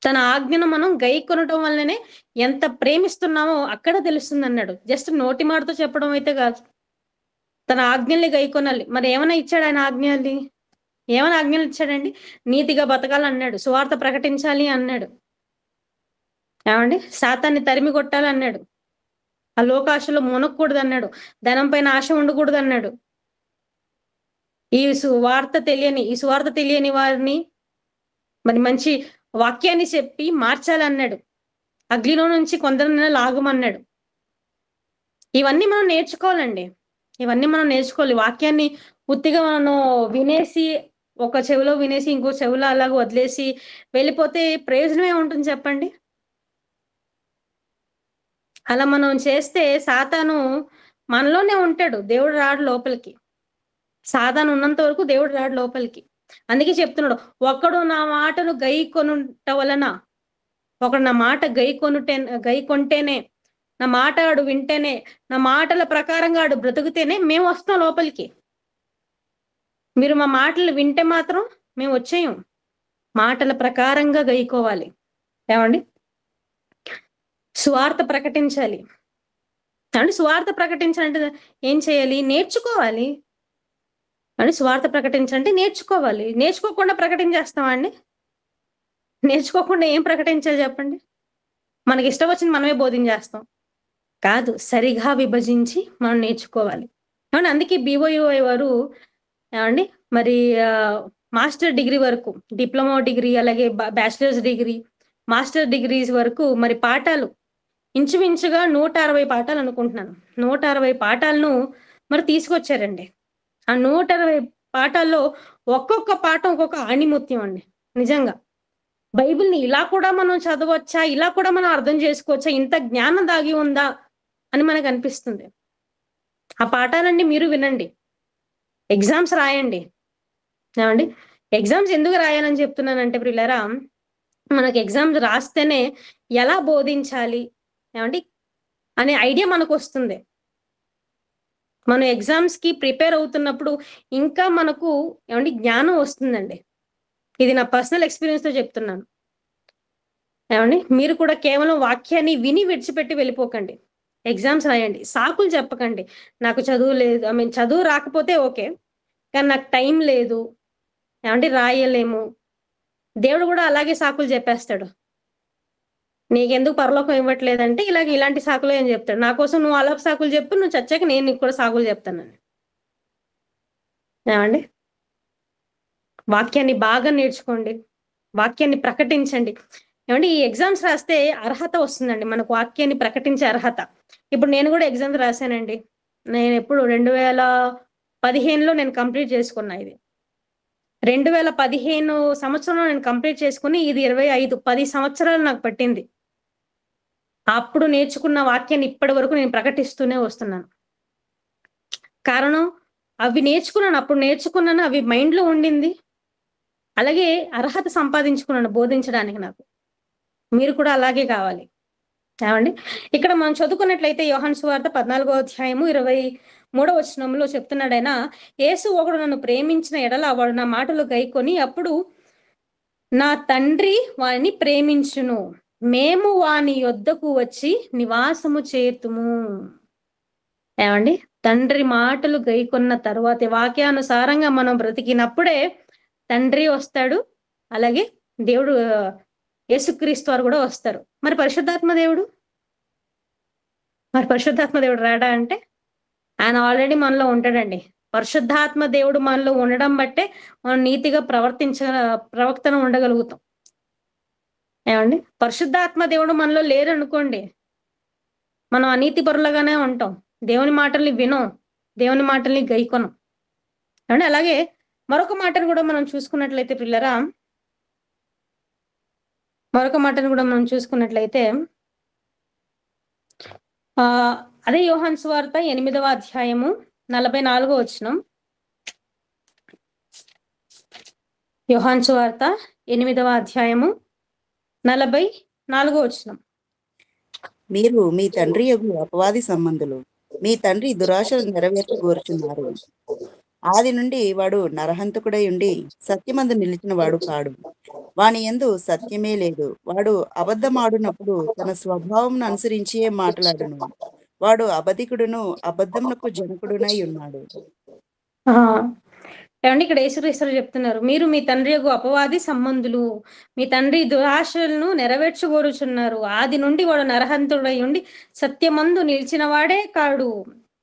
తన ఆజ్ఞను మనం గైకొనడం వల్లనే ఎంత ప్రేమిస్తున్నామో అక్కడ తెలుస్తుంది అన్నాడు. జస్ట్ నోటి మాటతో చెప్పడం అయితే కాదు. తన ఆజ్ఞల్ని గైకొనాలి. మరి ఏమైనా ఇచ్చాడు ఆయన ఆజ్ఞల్ని? ఏమైనా ఆజ్ఞలు ఇచ్చాడండి? నీతిగా బతకాలన్నాడు, సువార్త ప్రకటించాలి అన్నాడు. ఏమండి సాతాన్ని తరిమి కొట్టాలి అన్నాడు, ఆ లోకాశలో మునగకూడదు అన్నాడు, ధనం పైన ఆశ ఉండకూడదు అన్నాడు. ఈ సువార్త తెలియని వారిని మరి మంచి వాక్యాన్ని చెప్పి మార్చాలన్నాడు. అగ్నిలో నుంచి కొందరిని లాగమన్నాడు. ఇవన్నీ మనం నేర్చుకోవాలండి. ఇవన్నీ మనం నేర్చుకోవాలి. వాక్యాన్ని పూర్తిగా మనం వినేసి ఒక చెవిలో వినేసి ఇంకో చెవిలో అలాగ వదిలేసి వెళ్ళిపోతే ప్రయోజనమే ఉంటుంది చెప్పండి. అలా మనం చేస్తే సాతాను మనలోనే ఉంటాడు, దేవుడు రాడు లోపలికి. సాతాను ఉన్నంత వరకు దేవుడు రాడు లోపలికి. అందుకే చెప్తున్నాడు, ఒకడు నా మాటను గైకొనుట వలన, ఒకడు నా మాట గైకొంటేనే, నా మాట ఆడు వింటేనే, నా మాటల ప్రకారంగా ఆడు బ్రతుకుతేనే మేము వస్తాం లోపలికి. మీరు మా మాటలు వింటే మాత్రం మేము వచ్చేయం. మాటల ప్రకారంగా గైకోవాలి. ఏమండి సువార్త ప్రకటించాలి. అంటే సువార్త ప్రకటించాలంటే ఏం చేయాలి? నేర్చుకోవాలి. అని సువార్త ప్రకటించాలంటే నేర్చుకోవాలి. నేర్చుకోకుండా ప్రకటించేస్తామా అండి? నేర్చుకోకుండా ఏం ప్రకటించాలి చెప్పండి? మనకి ఇష్టం వచ్చింది మనమే బోధించేస్తాం కాదు. సరిగా విభజించి మనం నేర్చుకోవాలి. అవును, అందుకే BOUI వారు ఏమండి మరి మాస్టర్ డిగ్రీ వరకు, డిప్లొమా డిగ్రీ, అలాగే బ్యాచిలర్స్ డిగ్రీ, మాస్టర్ డిగ్రీస్ వరకు మరి పాఠాలు ఇంచుమించుగా 160 పాఠాలు అనుకుంటున్నాను. 160 పాఠాలను మరి తీసుకొచ్చారండి. ఆ 160 పాఠాల్లో ఒక్కొక్క పాఠం ఒక్కొక్క ఆణిముత్యం అండి. నిజంగా బైబిల్ని ఇలా కూడా మనం చదవచ్చా, ఇలా కూడా మనం అర్థం చేసుకోవచ్చా, ఇంత జ్ఞానం దాగి ఉందా అని మనకు అనిపిస్తుంది. ఆ పాఠాలన్నీ మీరు వినండి, ఎగ్జామ్స్ రాయండి. ఏమండి? ఎగ్జామ్స్ ఎందుకు రాయాలని చెప్తున్నానంటే ప్రియులారా, మనకి ఎగ్జామ్స్ రాస్తేనే ఎలా బోధించాలి, ఏమండి, అనే ఐడియా మనకొస్తుంది. మనం ఎగ్జామ్స్‌కి ప్రిపేర్ అవుతున్నప్పుడు ఇంకా మనకు ఏమండి జ్ఞానం వస్తుందండి. ఇది నా పర్సనల్ ఎక్స్‌పీరియన్స్‌తో చెప్తున్నాను. ఏవండి? మీరు కూడా కేవలం వాక్యాన్ని విని విడిచిపెట్టి వెళ్ళిపోకండి. ఎగ్జామ్స్ రాయండి. సాకులు చెప్పకండి. నాకు చదువు లేదు, చదువు రాకపోతే ఓకే. కానీ నాకు టైం లేదు. ఏవండీ రాయలేము. దేవుడు గూడా అలాగే సాకులు జెప్పేస్తాడు. నీకెందుకు పరలోకం ఇవ్వట్లేదంటే ఇలాంటి సాకులే అని జెప్తాడు. నా కోసం నువ్వు అలపు సాకులు జెప్పు. నువ్వు చచ్చాక నేను నీకు కూడా సాకులు జెప్తానని. ఏవండీ? వాక్యాన్ని బాగా నేర్చుకోండి. వాక్యాన్ని ప్రకటించండి. ఏవండీ ఈ ఎగ్జామ్స్ రాస్తే అర్హత వస్తుందండి. మనకు వాక్యాన్ని ప్రకటించే అర్హత. ఇప్పుడు నేను గూడా ఎగ్జామ్స్ రాసానండి. నేనెప్పుడు 2015లో నేను కంప్లీట్ చేసుకున్నా ఇది. 2015 సంవత్సరంలో నేను కంప్లీట్ చేసుకొని ఇది 25 10 సంవత్సరాలు నాకు పట్టింది. అప్పుడు నేర్చుకున్న వాక్యాన్ని ఇప్పటి వరకు నేను ప్రకటిస్తూనే వస్తున్నాను. కారణం అవి నేర్చుకున్నాను. అప్పుడు నేర్చుకున్నాను. అవి మైండ్‌లో ఉండింది. అలాగే అర్హత సంపాదించుకున్నాను బోధించడానికి నాకు. మీరు కూడా అలాగే కావాలి. ఏవండి? ఇక్కడ మనం చదువుకున్నట్లయితే యోహాను సువార్త 14వ అధ్యాయము 23వ వచనంలో చెప్తున్నాడాయన, యేసు ఒకడు నన్ను ప్రేమించిన ఎడల వాడు నా మాటలు గైకొని అప్పుడు నా తండ్రి వానిని ప్రేమించును. మేము వాని యొద్దకు వచ్చి నివాసము చేతుము. ఏవండి? తండ్రి మాటలు గైకొన్న తరువాత వాక్యానుసారంగా మనం బ్రతికినప్పుడే తండ్రి వస్తాడు. అలాగే దేవుడు యేసుక్రీస్తు వారు కూడా వస్తారు. మరి పరిశుద్ధాత్మ దేవుడు? మరి పరిశుద్ధాత్మ దేవుడు రాడా అంటే, ఆయన ఆల్రెడీ మనలో ఉంటాడండి. పరిశుద్ధాత్మ దేవుడు మనలో ఉండడం బట్టే మనం నీతిగా ప్రవర్తన ఉండగలుగుతాం. ఏమండి? పరిశుద్ధాత్మ దేవుడు మనలో లేరనుకోండి, మనం అనీతిపరులుగానే ఉంటాం. దేవుని మాటల్ని వినం. దేవుని మాటల్ని గైకొనం. ఏవండి? అలాగే మరొక మాటను కూడా మనం చూసుకున్నట్లయితే పిల్లరా, అదే యోహాను సువార్త 8వ అధ్యాయము 44వ వచనం. యోహాను సువార్త 8వ అధ్యాయము 44వ వచనం. మీరు మీ తండ్రి యొగు అపవాది సంబంధులు. మీ తండ్రి దురాశలు నెరవేర్చగోరుచున్నారు. ఆది నుండి వాడు నరహంతకుడై ఉండి సత్యమందు నిలిచిన వాడు కాడు. వాని యందు సత్యమే లేదు. వాడు అబద్ధమాడునప్పుడు తన స్వభావం అనుసరించియే మాట్లాడును. వాడు అబద్ధికుడును అబద్ధమునకు జనకుడునై ఉన్నాడు. ఆ! ఏవండి ఇక్కడ యేసుక్రీస్తు చెప్తున్నారు. మీరు మీ తండ్రి యొగు అపవాది సంబంధులు. మీ తండ్రి దురాశలను నెరవేర్చగోరుచున్నారు. ఆది నుండి వాడు నరహంతుడై ఉండి సత్యమందు నిలిచిన వాడే కాడు.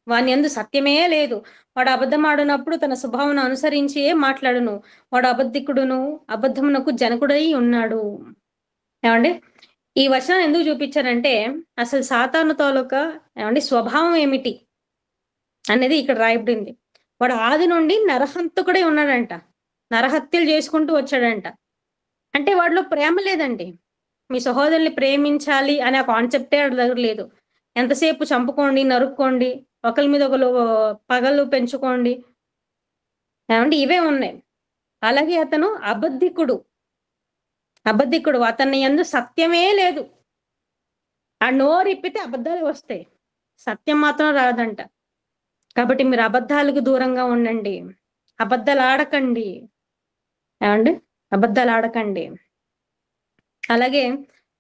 వాని యందు సత్యమే లేదు. వాడు అబద్ధమాడునప్పుడు తన స్వభావం అనుసరించియే మాట్లాడును. వాడు అబద్ధికుడును అబద్ధమునకు జనకుడై ఉన్నాడు. ఏవండి? ఈ వచనం ఎందుకు చూపించారంటే అసలు సాతాను తాలూకా ఏవండి స్వభావం ఏమిటి అనేది ఇక్కడ రాయబడింది. వాడు ఆది నుండి నరహంతకుడై ఉన్నాడంట. నరహత్యలు చేసుకుంటూ వచ్చాడంట. అంటే వాడిలో ప్రేమ లేదండి. మీ సహోదరుల్ని ప్రేమించాలి అనే ఆ కాన్సెప్టే వాడి దగ్గర లేదు. ఎంతసేపు చంపుకోండి, నరుక్కోండి, ఒకళ్ళ మీద ఒకళ్ళు పగలు పెంచుకోండి. ఏవండి? ఇవే ఉన్నాయి. అలాగే అతను అబద్ధికుడు. అతని యందు సత్యమే లేదు. ఆ నోరిప్పితే అబద్ధాలు వస్తాయి. సత్యం మాత్రం రాదంట. కాబట్టి మీరు అబద్ధాలకు దూరంగా ఉండండి. అబద్ధాలు ఆడకండి. ఏవండి? అబద్ధాలు ఆడకండి. అలాగే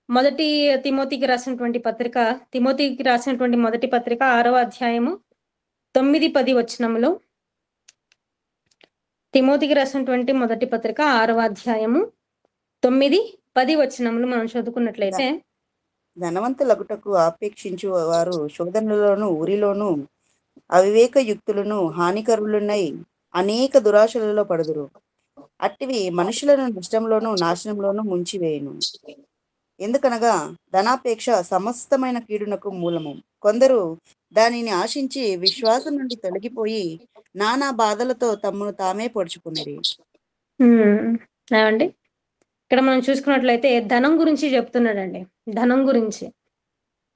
మొదటి తిమోతికి రాసినటువంటి మొదటి పత్రిక 6వ అధ్యాయము 9, 10 వచనములో, తిమోతికి రాసినటువంటి మొదటి పత్రిక 6వ అధ్యాయము 9, 10 వచనములు మనం చదువుకున్నట్లయితే, ధనవంతులగుటకు ఆపేక్షించు వారు శోధనలోను ఊరిలోను అవివేక యుక్తులను హానికరులునై అనేక దురాశలలో పడుదురు. అట్టివి మనుషులను నష్టంలోను నాశనంలోను ముంచివేయును. ఎందుకనగా ధనాపేక్ష సమస్తమైన కీడునకు మూలము. కొందరు దానిని ఆశించి విశ్వాసం నుండి తొలగిపోయి నానా బాధలతో తమను తామే పొడుచుకునేది. ఏమండి? ఇక్కడ మనం చూసుకున్నట్లయితే ధనం గురించి చెప్తున్నాడండి. ధనం గురించి.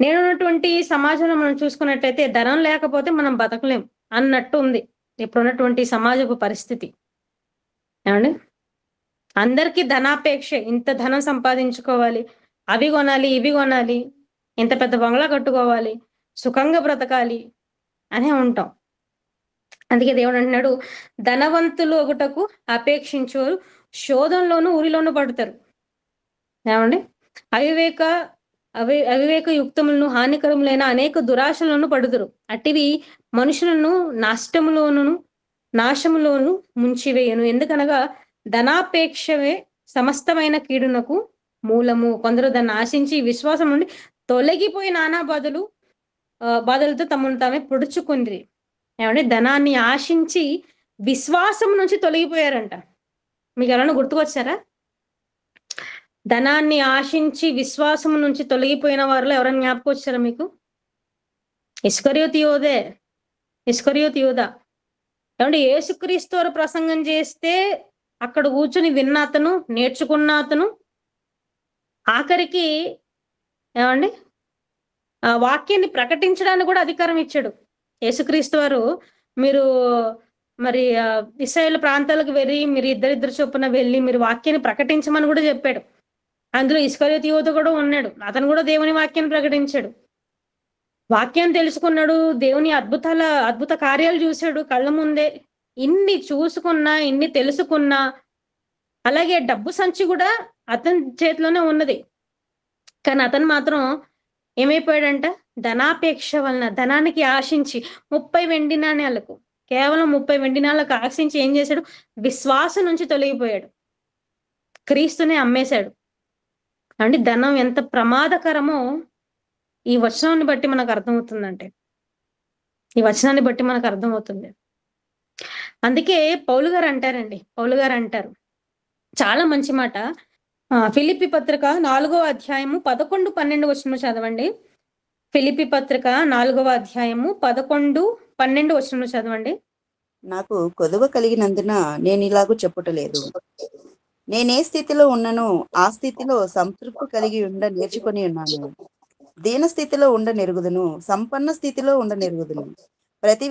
నేనున్నటువంటి సమాజంలో మనం చూసుకున్నట్టయితే ధనం లేకపోతే మనం బతకలేం అన్నట్టు ఉంది. ఇప్పుడున్నటువంటి సమాజపు పరిస్థితి. ఏవండీ? అందరికీ ధనాపేక్షే. ఇంత ధనం సంపాదించుకోవాలి. అవి గొనాలి, ఇవి గొనాలి. ఇంత పెద్ద బంగ్లా కట్టుకోవాలి. సుఖంగా బ్రతకాలి అనే ఉంటాం. అందుకే దేవుడు అంటున్నాడు, ధనవంతులు ఒగుటకు అపేక్షించోరు శోధనలోను, ఉరిలోను పడతారు. ఏమండి? అవివేక అవివేక యుక్తములను, హానికరములైన అనేక దురాశలను పడుదురు. అట్టివి మనుషులను నాశములోను ముంచివేయును. ఎందుకనగా ధనాపేక్షవే సమస్తమైన కీడునకు మూలము. కొందరు దాన్ని ఆశించి విశ్వాసం నుండి తొలగిపోయి నానా బాధలతో తమను తామే పొడుచుకుండ్రి. ఏమంటే ధనాన్ని ఆశించి విశ్వాసం నుంచి తొలగిపోయారంట. మీకు ఎవరైనా గుర్తుకొచ్చారా? ధనాన్ని ఆశించి విశ్వాసం నుంచి తొలగిపోయిన వారిలో ఎవరైనా జ్ఞాపకం వచ్చారా మీకు? ఇస్కరియోతు యూదా. ఏమంటే యేసుక్రీస్తు వారు ప్రసంగం చేస్తే అక్కడ కూర్చుని విన్న అతను, నేర్చుకున్న అతను, ఆఖరికి ఏమండి ఆ వాక్యాన్ని ప్రకటించడానికి కూడా అధికారం ఇచ్చాడు. యేసుక్రీస్తు వారు మీరు మరి ఇశ్రాయేలు ప్రాంతాలకు వెళ్ళి మీరు ఇద్దరిద్దరు చొప్పున వెళ్ళి మీరు వాక్యాన్ని ప్రకటించమని కూడా చెప్పాడు. అందులో ఇస్కరియోతు యూదా కూడా ఉన్నాడు. అతను కూడా దేవుని వాక్యాన్ని ప్రకటించాడు. వాక్యాన్ని తెలుసుకున్నాడు. దేవుని అద్భుత కార్యాలు చూశాడు కళ్ళ ముందే. ఇన్ని చూసుకున్నా, ఇన్ని తెలుసుకున్నా, అలాగే డబ్బు సంచి కూడా అతని చేతిలోనే ఉన్నది. కానీ అతను మాత్రం ఏమైపోయాడంట? ధనాపేక్ష వలన, ధనానికి ఆశించి 30 వెండి నాణ్యాలకు, కేవలం 30 వెండి నాణ్యాలకు ఆశించి ఏం చేశాడు? విశ్వాసం నుంచి తొలగిపోయాడు. క్రీస్తునే అమ్మేశాడు. అంటే ధనం ఎంత ప్రమాదకరమో ఈ వచనాన్ని బట్టి మనకు అర్థమవుతుందంటే, ఈ వచనాన్ని బట్టి మనకు అర్థమవుతుంది. అందుకే పౌలు గారు అంటారు చాలా మంచి మాట. ఫిలిప్పి పత్రిక 4వ అధ్యాయము 11, 12 వచనం చదవండి. ఫిలిప్పి పత్రిక 4వ అధ్యాయము 11, 12 వచనం చదవండి. నాకు కొదువ కలిగినందున నేను ఇలాగూ చెప్పుటలేదు. నేనే స్థితిలో ఉన్నను ఆ స్థితిలో సంతృప్తి కలిగి నేర్చుకొని ఉన్నాను. దీన స్థితిలో నెరుగుదును, సంపన్న స్థితిలో నెరుగుదును. ప్రతి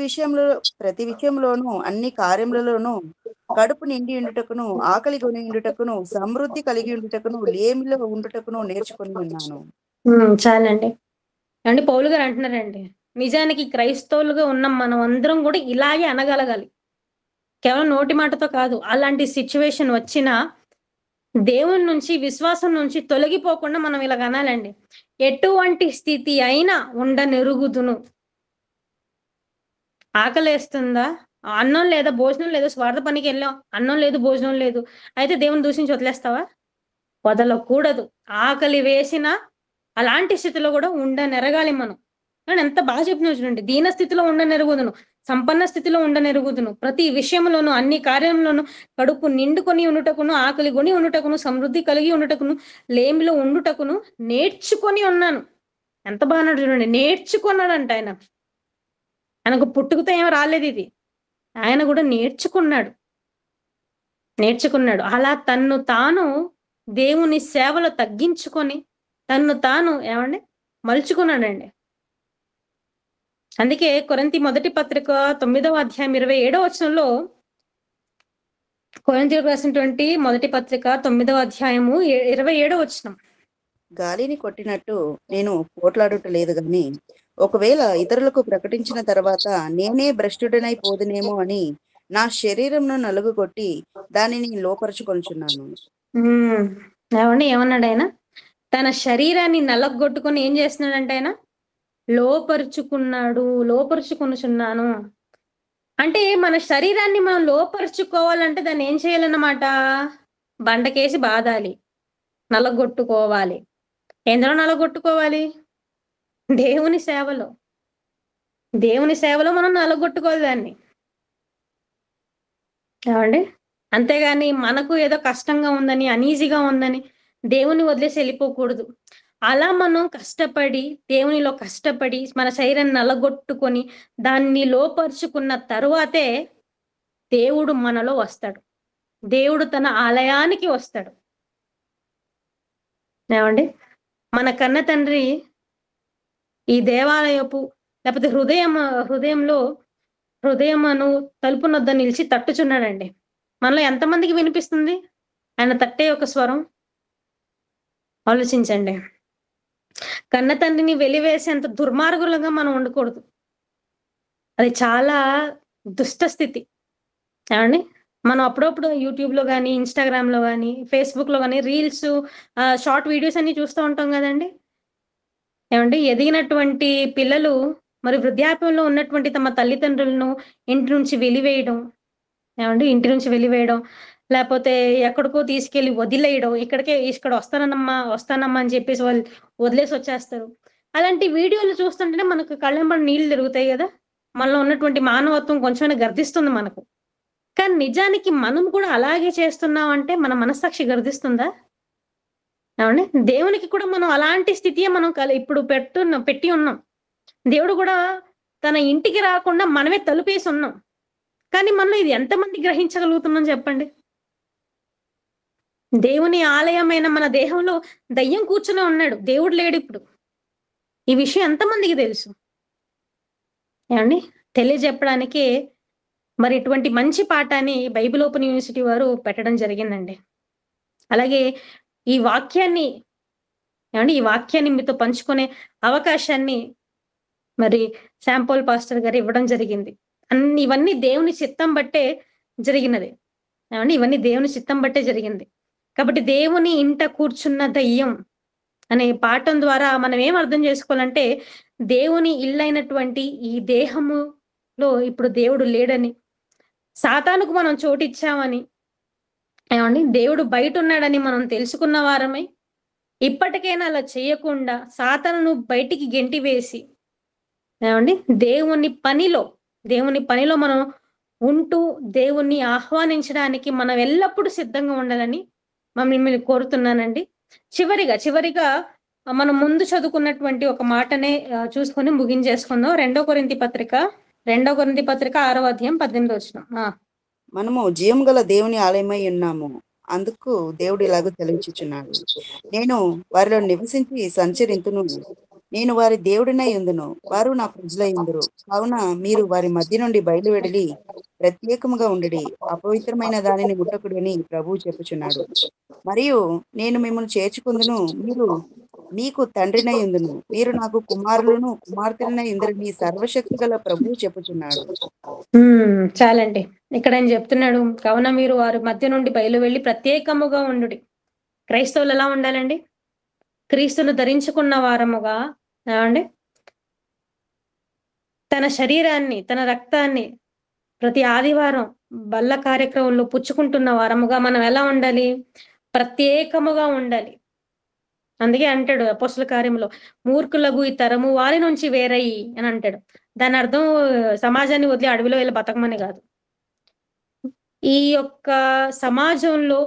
విషయంలోనూ అన్ని కార్యములలోనూ కడుపు నిండి ఉండుటకును, ఆకలి కొని ఉండుటకును, సమృద్ధి కలిగి ఉండుటకును, లేమిలో ఉండుటకును నేర్చుకొని ఉన్నాను. చాలండి. అండి పౌలు గారు అంటున్నారండి, నిజానికి క్రైస్తవులుగా ఉన్న మనం అందరం కూడా ఇలాగే అనగలగాలి. కేవలం నోటి మాటతో కాదు. అలాంటి సిచ్యువేషన్ వచ్చినా దేవుని నుంచి, విశ్వాసం నుంచి తొలగిపోకుండా మనం ఇలాగ అనాలండి. ఎటువంటి స్థితి అయినా ఉండనెరుగుదును. ఆకలేస్తుందా? అన్నం లేదా, భోజనం లేదు, స్వార్థ పనికి వెళ్ళాం, అన్నం లేదు, భోజనం లేదు, అయితే దేవుని దూషించి వదిలేస్తావా? వదలకూడదు. ఆకలి వేసిన అలాంటి స్థితిలో కూడా ఉండనెరగాలి మనం. కానీ ఎంత బాగా చెప్పినావు చూడండి. దీన స్థితిలో ఉండనెరుగుదును, సంపన్న స్థితిలో ఉండనెరుగుదును, ప్రతి విషయంలోనూ అన్ని కార్యంలోనూ కడుపు నిండుకొని ఉండుటకును, ఆకలి కొని ఉండుటకును, సమృద్ధి కలిగి ఉండుటకును, లేమిలో ఉండుటకును నేర్చుకొని ఉన్నాను. ఎంత బాగా చూడండి. నేర్చుకున్నాడంట ఆయన. ఆయనకు పుట్టుకతో ఏం రాలేదు ఇది. ఆయన కూడా నేర్చుకున్నాడు. అలా తన్ను తాను దేవుని సేవలో తగ్గించుకొని తన్ను తాను మలుచుకున్నాడండి. అందుకే కొరింథీ మొదటి పత్రిక 9వ అధ్యాయం 27వ వచనంలో, కొరింథీయులకు రాసినటువంటి మొదటి పత్రిక 9వ అధ్యాయము 27వ వచనం, గాలిని కొట్టినట్టు నేను పోట్లాడుట లేదు గాని ఒకవేళ ఇతరులకు ప్రకటించిన తర్వాత నేనే భ్రష్టుడనై పోదునేమో అని నా శరీరంను నలుగుగొట్టి దానిని లోపరుచుకొనుచున్నాను. ఏమన్నాడు ఆయన? తన శరీరాన్ని నలగొట్టుకొని ఏం చేస్తున్నాడంటే ఆయన లోపరుచుకున్నాను. అంటే మన శరీరాన్ని మనం లోపరుచుకోవాలంటే దాన్ని ఏం చేయాలన్నమాట? బండకేసి బాదాలి, నలగొట్టుకోవాలి. ఎందులో నలగొట్టుకోవాలి? దేవుని సేవలో మనం నలగొట్టుకోవాలి దాన్ని. ఏమండి? అంతేగాని మనకు ఏదో కష్టంగా ఉందని, అనీజీగా ఉందని దేవుని వదిలేసి వెళ్ళిపోకూడదు. అలా మనం దేవునిలో కష్టపడి మన శరీరాన్ని నలగొట్టుకొని దాన్ని లోపరుచుకున్న తరువాతే దేవుడు మనలో వస్తాడు. దేవుడు తన ఆలయానికి వస్తాడు. ఏమండి? మన కన్న తండ్రి ఈ దేవాలయపు లేకపోతే హృదయంలో హృదయమును తలుపు నొద్ద నిలిచి తట్టుచున్నాడండి. మనలో ఎంతమందికి వినిపిస్తుంది ఆయన తట్టే ఒక స్వరం? ఆలోచించండి. కన్న తండ్రిని వెలివేసేంత దుర్మార్గులుగా మనం ఉండకూడదు. అది చాలా దుష్ట స్థితి. ఏవండి? మనం అప్పుడప్పుడు యూట్యూబ్‌లో గాని, ఇన్‌స్టాగ్రామ్‌లో గాని, ఫేస్‌బుక్‌లో గాని రీల్స్ షార్ట్ వీడియోస్ అన్నీ చూస్తూ ఉంటాం గదండీ! ఏవండి? ఎదిగినటువంటి పిల్లలు మరి వృద్ధాప్యంలో ఉన్నటువంటి తమ తల్లిదండ్రులను ఇంటి నుంచి వెలివేయడం, ఏవండి? ఇంటి నుంచి వెలివేయడం, లేపోతే ఎక్కడికో తీసుకెళ్ళి వదిలేయడం. ఇక్కడ వస్తానమ్మా అని చెప్పేసి వాళ్ళు వదిలేసొచ్చేస్తారు. అలాంటి వీడియోలు చూస్తుంటేనే మనకు కళ్ళెంబడి నీళ్లు తిరుగుతాయి గదా! మనలో ఉన్నటువంటి మానవత్వం కొంచెమైనా గర్దిస్తుంది మనకు. కానీ నిజానికి మనం కూడా అలాగే చేస్తున్నామంటే మన మనస్సాక్షి గర్దిస్తుందా? ఏవండి? దేవునికి కూడా మనం అలాంటి స్థితియే మనం ఇప్పుడు పెట్టి ఉన్నాం. దేవుడు గూడా తన ఇంటికి రాకుండా మనమే తలుపేసున్నాం. కానీ మనలో ఇది ఎంతమంది గ్రహించగలుగుతున్నాం చెప్పండి? దేవుని ఆలయమైన మన దేహంలో దయ్యం కూర్చొని ఉన్నాడు. దేవుడు లేడిప్పుడు. ఈ విషయం ఎంతమందికి తెలుసు? ఏవండి? తెలియజెప్పడానికే మరి ఇటువంటి మంచి పాఠాన్ని బైబిల్ ఓపెన్ యూనివర్సిటీ వారు పెట్టడం జరిగిందండి. అలాగే ఈ వాక్యాన్ని ఈ వాక్యాన్ని మీతో పంచుకునే అవకాశాన్ని మరి శాంపోల్ పాస్టర్ గారు ఇవ్వడం జరిగింది. ఇవన్నీ దేవుని చిత్తం బట్టే జరిగినది. ఇవన్నీ దేవుని చిత్తం బట్టే జరిగింది. కాబట్టి దేవుని ఇంట కూర్చున్న దయ్యం అనే పాఠం ద్వారా మనం ఏం అర్థం చేసుకోవాలంటే, దేవుని ఇల్లైనటువంటి ఈ దేహములో ఇప్పుడు దేవుడు లేడని, సాతానుకు మనం చోటిచ్చామని, దేవుడు బయటున్నాడని మనం తెలుసుకున్న వారమై, ఇప్పటికైనా అలా చేయకుండా సాతానును బయటికి గెంటివేసి, ఏవండి? దేవుని పనిలో మనం ఉంటూ, దేవుణ్ణి ఆహ్వానించడానికి మనం ఎల్లప్పుడూ సిద్ధంగా ఉండాలని మిమ్మల్ని కోరుతున్నానండి. చివరిగా మనం ముందు చదువుకున్నటువంటి ఒక మాటనే చూసుకొని ముగించేసుకుందాం. రెండో కొరింథీ పత్రిక 6వ అధ్యాయం 18వ వచనం. మనము జీవం గల దేవుని ఆలయమై ఉన్నాము. అందుకు దేవుడు ఇలాగ తెలియచుచున్నాడు. నేను వారిలో నివసించి సంచరింతును. నేను వారి దేవుడినై ఉందును. వారు నా ప్రజలై ఉందురు. కావున మీరు వారి మధ్య నుండి బయలువెడలి ప్రత్యేకముగా ఉండడి. అపవిత్రమైన దానిని ముట్టకుడని ప్రభువు చెప్పుచున్నాడు. మరియు నేను మిమ్మల్ని చేర్చుకుందును. మీరు మీకు తండ్రినై ఉందును. మీరు నాకు కుమారులను కుమార్తెలనై ఉందరని సర్వశక్తి గల ప్రభువు చెప్పుచున్నాడు. చాలండి. ఇక్కడ ఆయన చెప్తున్నాడు, కావున మీరు వారి మధ్య నుండి బయలు వెళ్లి ప్రత్యేకముగా ఉండుడి. క్రైస్తవులు ఎలా ఉండాలండి? క్రీస్తును ధరించుకున్న వారముగా, ఏవండి? తన శరీరాన్ని, తన రక్తాన్ని ప్రతి ఆదివారం బల్ల కార్యక్రమంలో పుచ్చుకుంటున్న వారముగా మనం ఎలా ఉండాలి? ప్రత్యేకముగా ఉండాలి. అందుకే అంటాడు అపోస్తల కార్యంలో, మూర్ఖులగు ఈ తరము వారి నుంచి వేరయ్యి అని అంటాడు. దాని అర్థం సమాజాన్ని వదిలి అడవిలో వెళ్ళి బతకమని కాదు. ఈ యొక్క సమాజంలో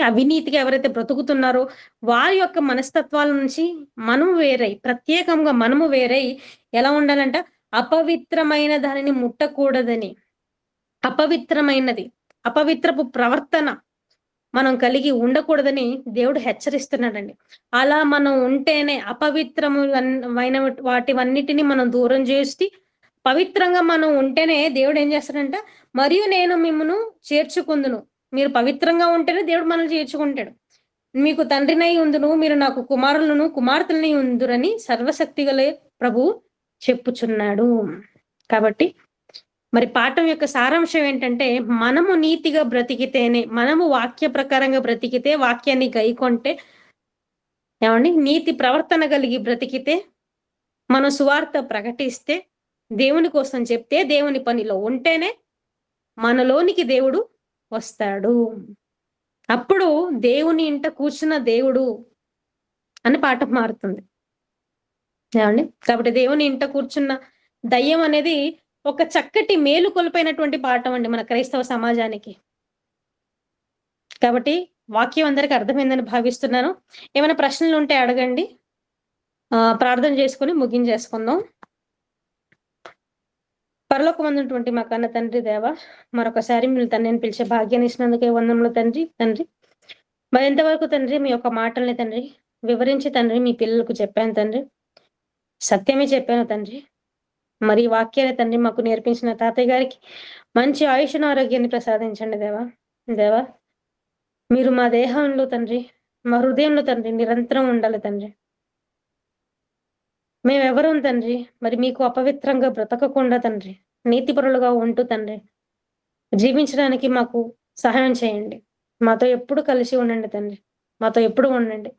అవినీతిగా ఎవరైతే బ్రతుకుతున్నారో వారి యొక్క మనస్తత్వాల నుంచి ప్రత్యేకంగా మనము వేరై ఎలా ఉండాలంట? అపవిత్రమైన దానిని ముట్టకూడదని, అపవిత్రపు ప్రవర్తన మనం కలిగి ఉండకూడదని దేవుడు హెచ్చరిస్తున్నాడండి. అలా మనం ఉంటేనే అపవిత్రమైన వాటివన్నిటిని మనం దూరం చేసి పవిత్రంగా మనం ఉంటేనే దేవుడు ఏం చేస్తాడంట, మరియు నేను మిమ్మును చేర్చుకుందును. మీరు పవిత్రంగా ఉంటేనే దేవుడు మనల్ని చేర్చుకుంటాడు. మీకు తండ్రినై ఉందును, మీరు నాకు కుమారులను కుమార్తెలని ఉందురని సర్వశక్తిగల ప్రభువు చెప్పుచున్నాడు. కాబట్టి మరి పాఠం యొక్క సారాంశం ఏంటంటే, మనము నీతిగా బ్రతికితేనే, మనము వాక్య ప్రకారంగా బ్రతికితే, వాక్యాన్ని గైకొంటే, నీతి ప్రవర్తన కలిగి బ్రతికితే, మనం సువార్త ప్రకటిస్తే, దేవుని కోసం చెప్తే, దేవుని పనిలో ఉంటేనే మనలోనికి దేవుడు వస్తాడు. అప్పుడు దేవుని ఇంట కూర్చున్న దేవుడు అని పాఠం మారుతుంది. కాబట్టి దేవుని ఇంట కూర్చున్న దయ్యం అనేది ఒక చక్కటి మేలు కొల్పైనటువంటి పాఠం అండి మన క్రైస్తవ సమాజానికి. కాబట్టి వాక్యం అందరికి అర్థమైందని భావిస్తున్నాను. ఏమైనా ప్రశ్నలు ఉంటే అడగండి. ప్రార్థన చేసుకుని ముగించేసుకుందాం. పరలోకమందున్నటువంటి మా కన్న తండ్రి దేవ, మరొకసారి మీరు తండ్రిని పిలిచే భాగ్యాన్ని ఇచ్చినందుకే వందనములు తండ్రి. మరి ఎంతవరకు తండ్రి మీ యొక్క మాటల్ని తండ్రి వివరించి తండ్రి మీ పిల్లలకు చెప్పాను తండ్రి. సత్యమే చెప్పాను తండ్రి. మరి ఈ వాక్యాన్ని తండ్రి మాకు నేర్పించిన తాతయ్య గారికి మంచి ఆయుష్ను, ఆరోగ్యాన్ని ప్రసాదించండి దేవా. దేవా, మీరు మా దేహంలో తండ్రి, మా హృదయంలో తండ్రి నిరంతరం ఉండాలి తండ్రి. మేమెవరం తండ్రి మరి మీకు అపవిత్రంగా బ్రతకకుండా తండ్రి, నీతిపరులుగా ఉంటూ తండ్రి జీవించడానికి మాకు సహాయం చేయండి. మాతో ఎప్పుడు కలిసి ఉండండి తండ్రి. మాతో ఎప్పుడు ఉండండి.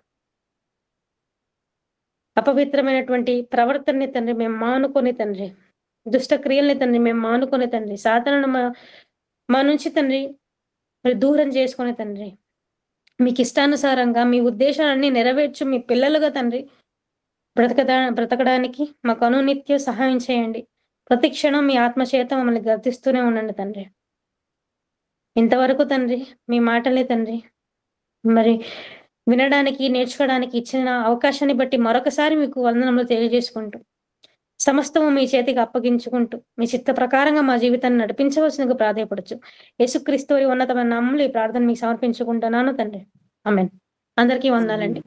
అపవిత్రమైనటువంటి ప్రవర్తనని తండ్రి మేము మానుకొని తండ్రి, దుష్ట క్రియల్ని తండ్రి మేము మానుకొని తండ్రి, సాతానును మా మా నుంచి తండ్రి మరి దూరం చేసుకొని తండ్రి, మీకు ఇష్టానుసారంగా మీ ఉద్దేశాలన్నీ నెరవేర్చు మీ పిల్లలుగా తండ్రి బ్రతకడానికి మాకు అనునిత్యం సహాయం చేయండి. ప్రతి క్షణం మీ ఆత్మచేత మమ్మల్ని గర్దిస్తూనే ఉండండి తండ్రి. ఇంతవరకు తండ్రి మీ మాటలే తండ్రి మరి వినడానికి, నేర్చుకోవడానికి ఇచ్చిన అవకాశాన్ని బట్టి మరొకసారి మీకు వందనములు తెలియజేసుకుంటూ, సమస్తము మీ చేతికి అప్పగించుకుంటూ, మీ చిత్త ప్రకారంగా మా జీవితాన్ని నడిపించవలసిందిగా ప్రాధేయపడచ్చు. యేసుక్రీస్తు వారి ఉన్నతమైన నామములో ఈ ప్రార్థన మీకు సమర్పించుకుంటున్నాను తండ్రి. ఆమేన్. అందరికీ వందనాలండి.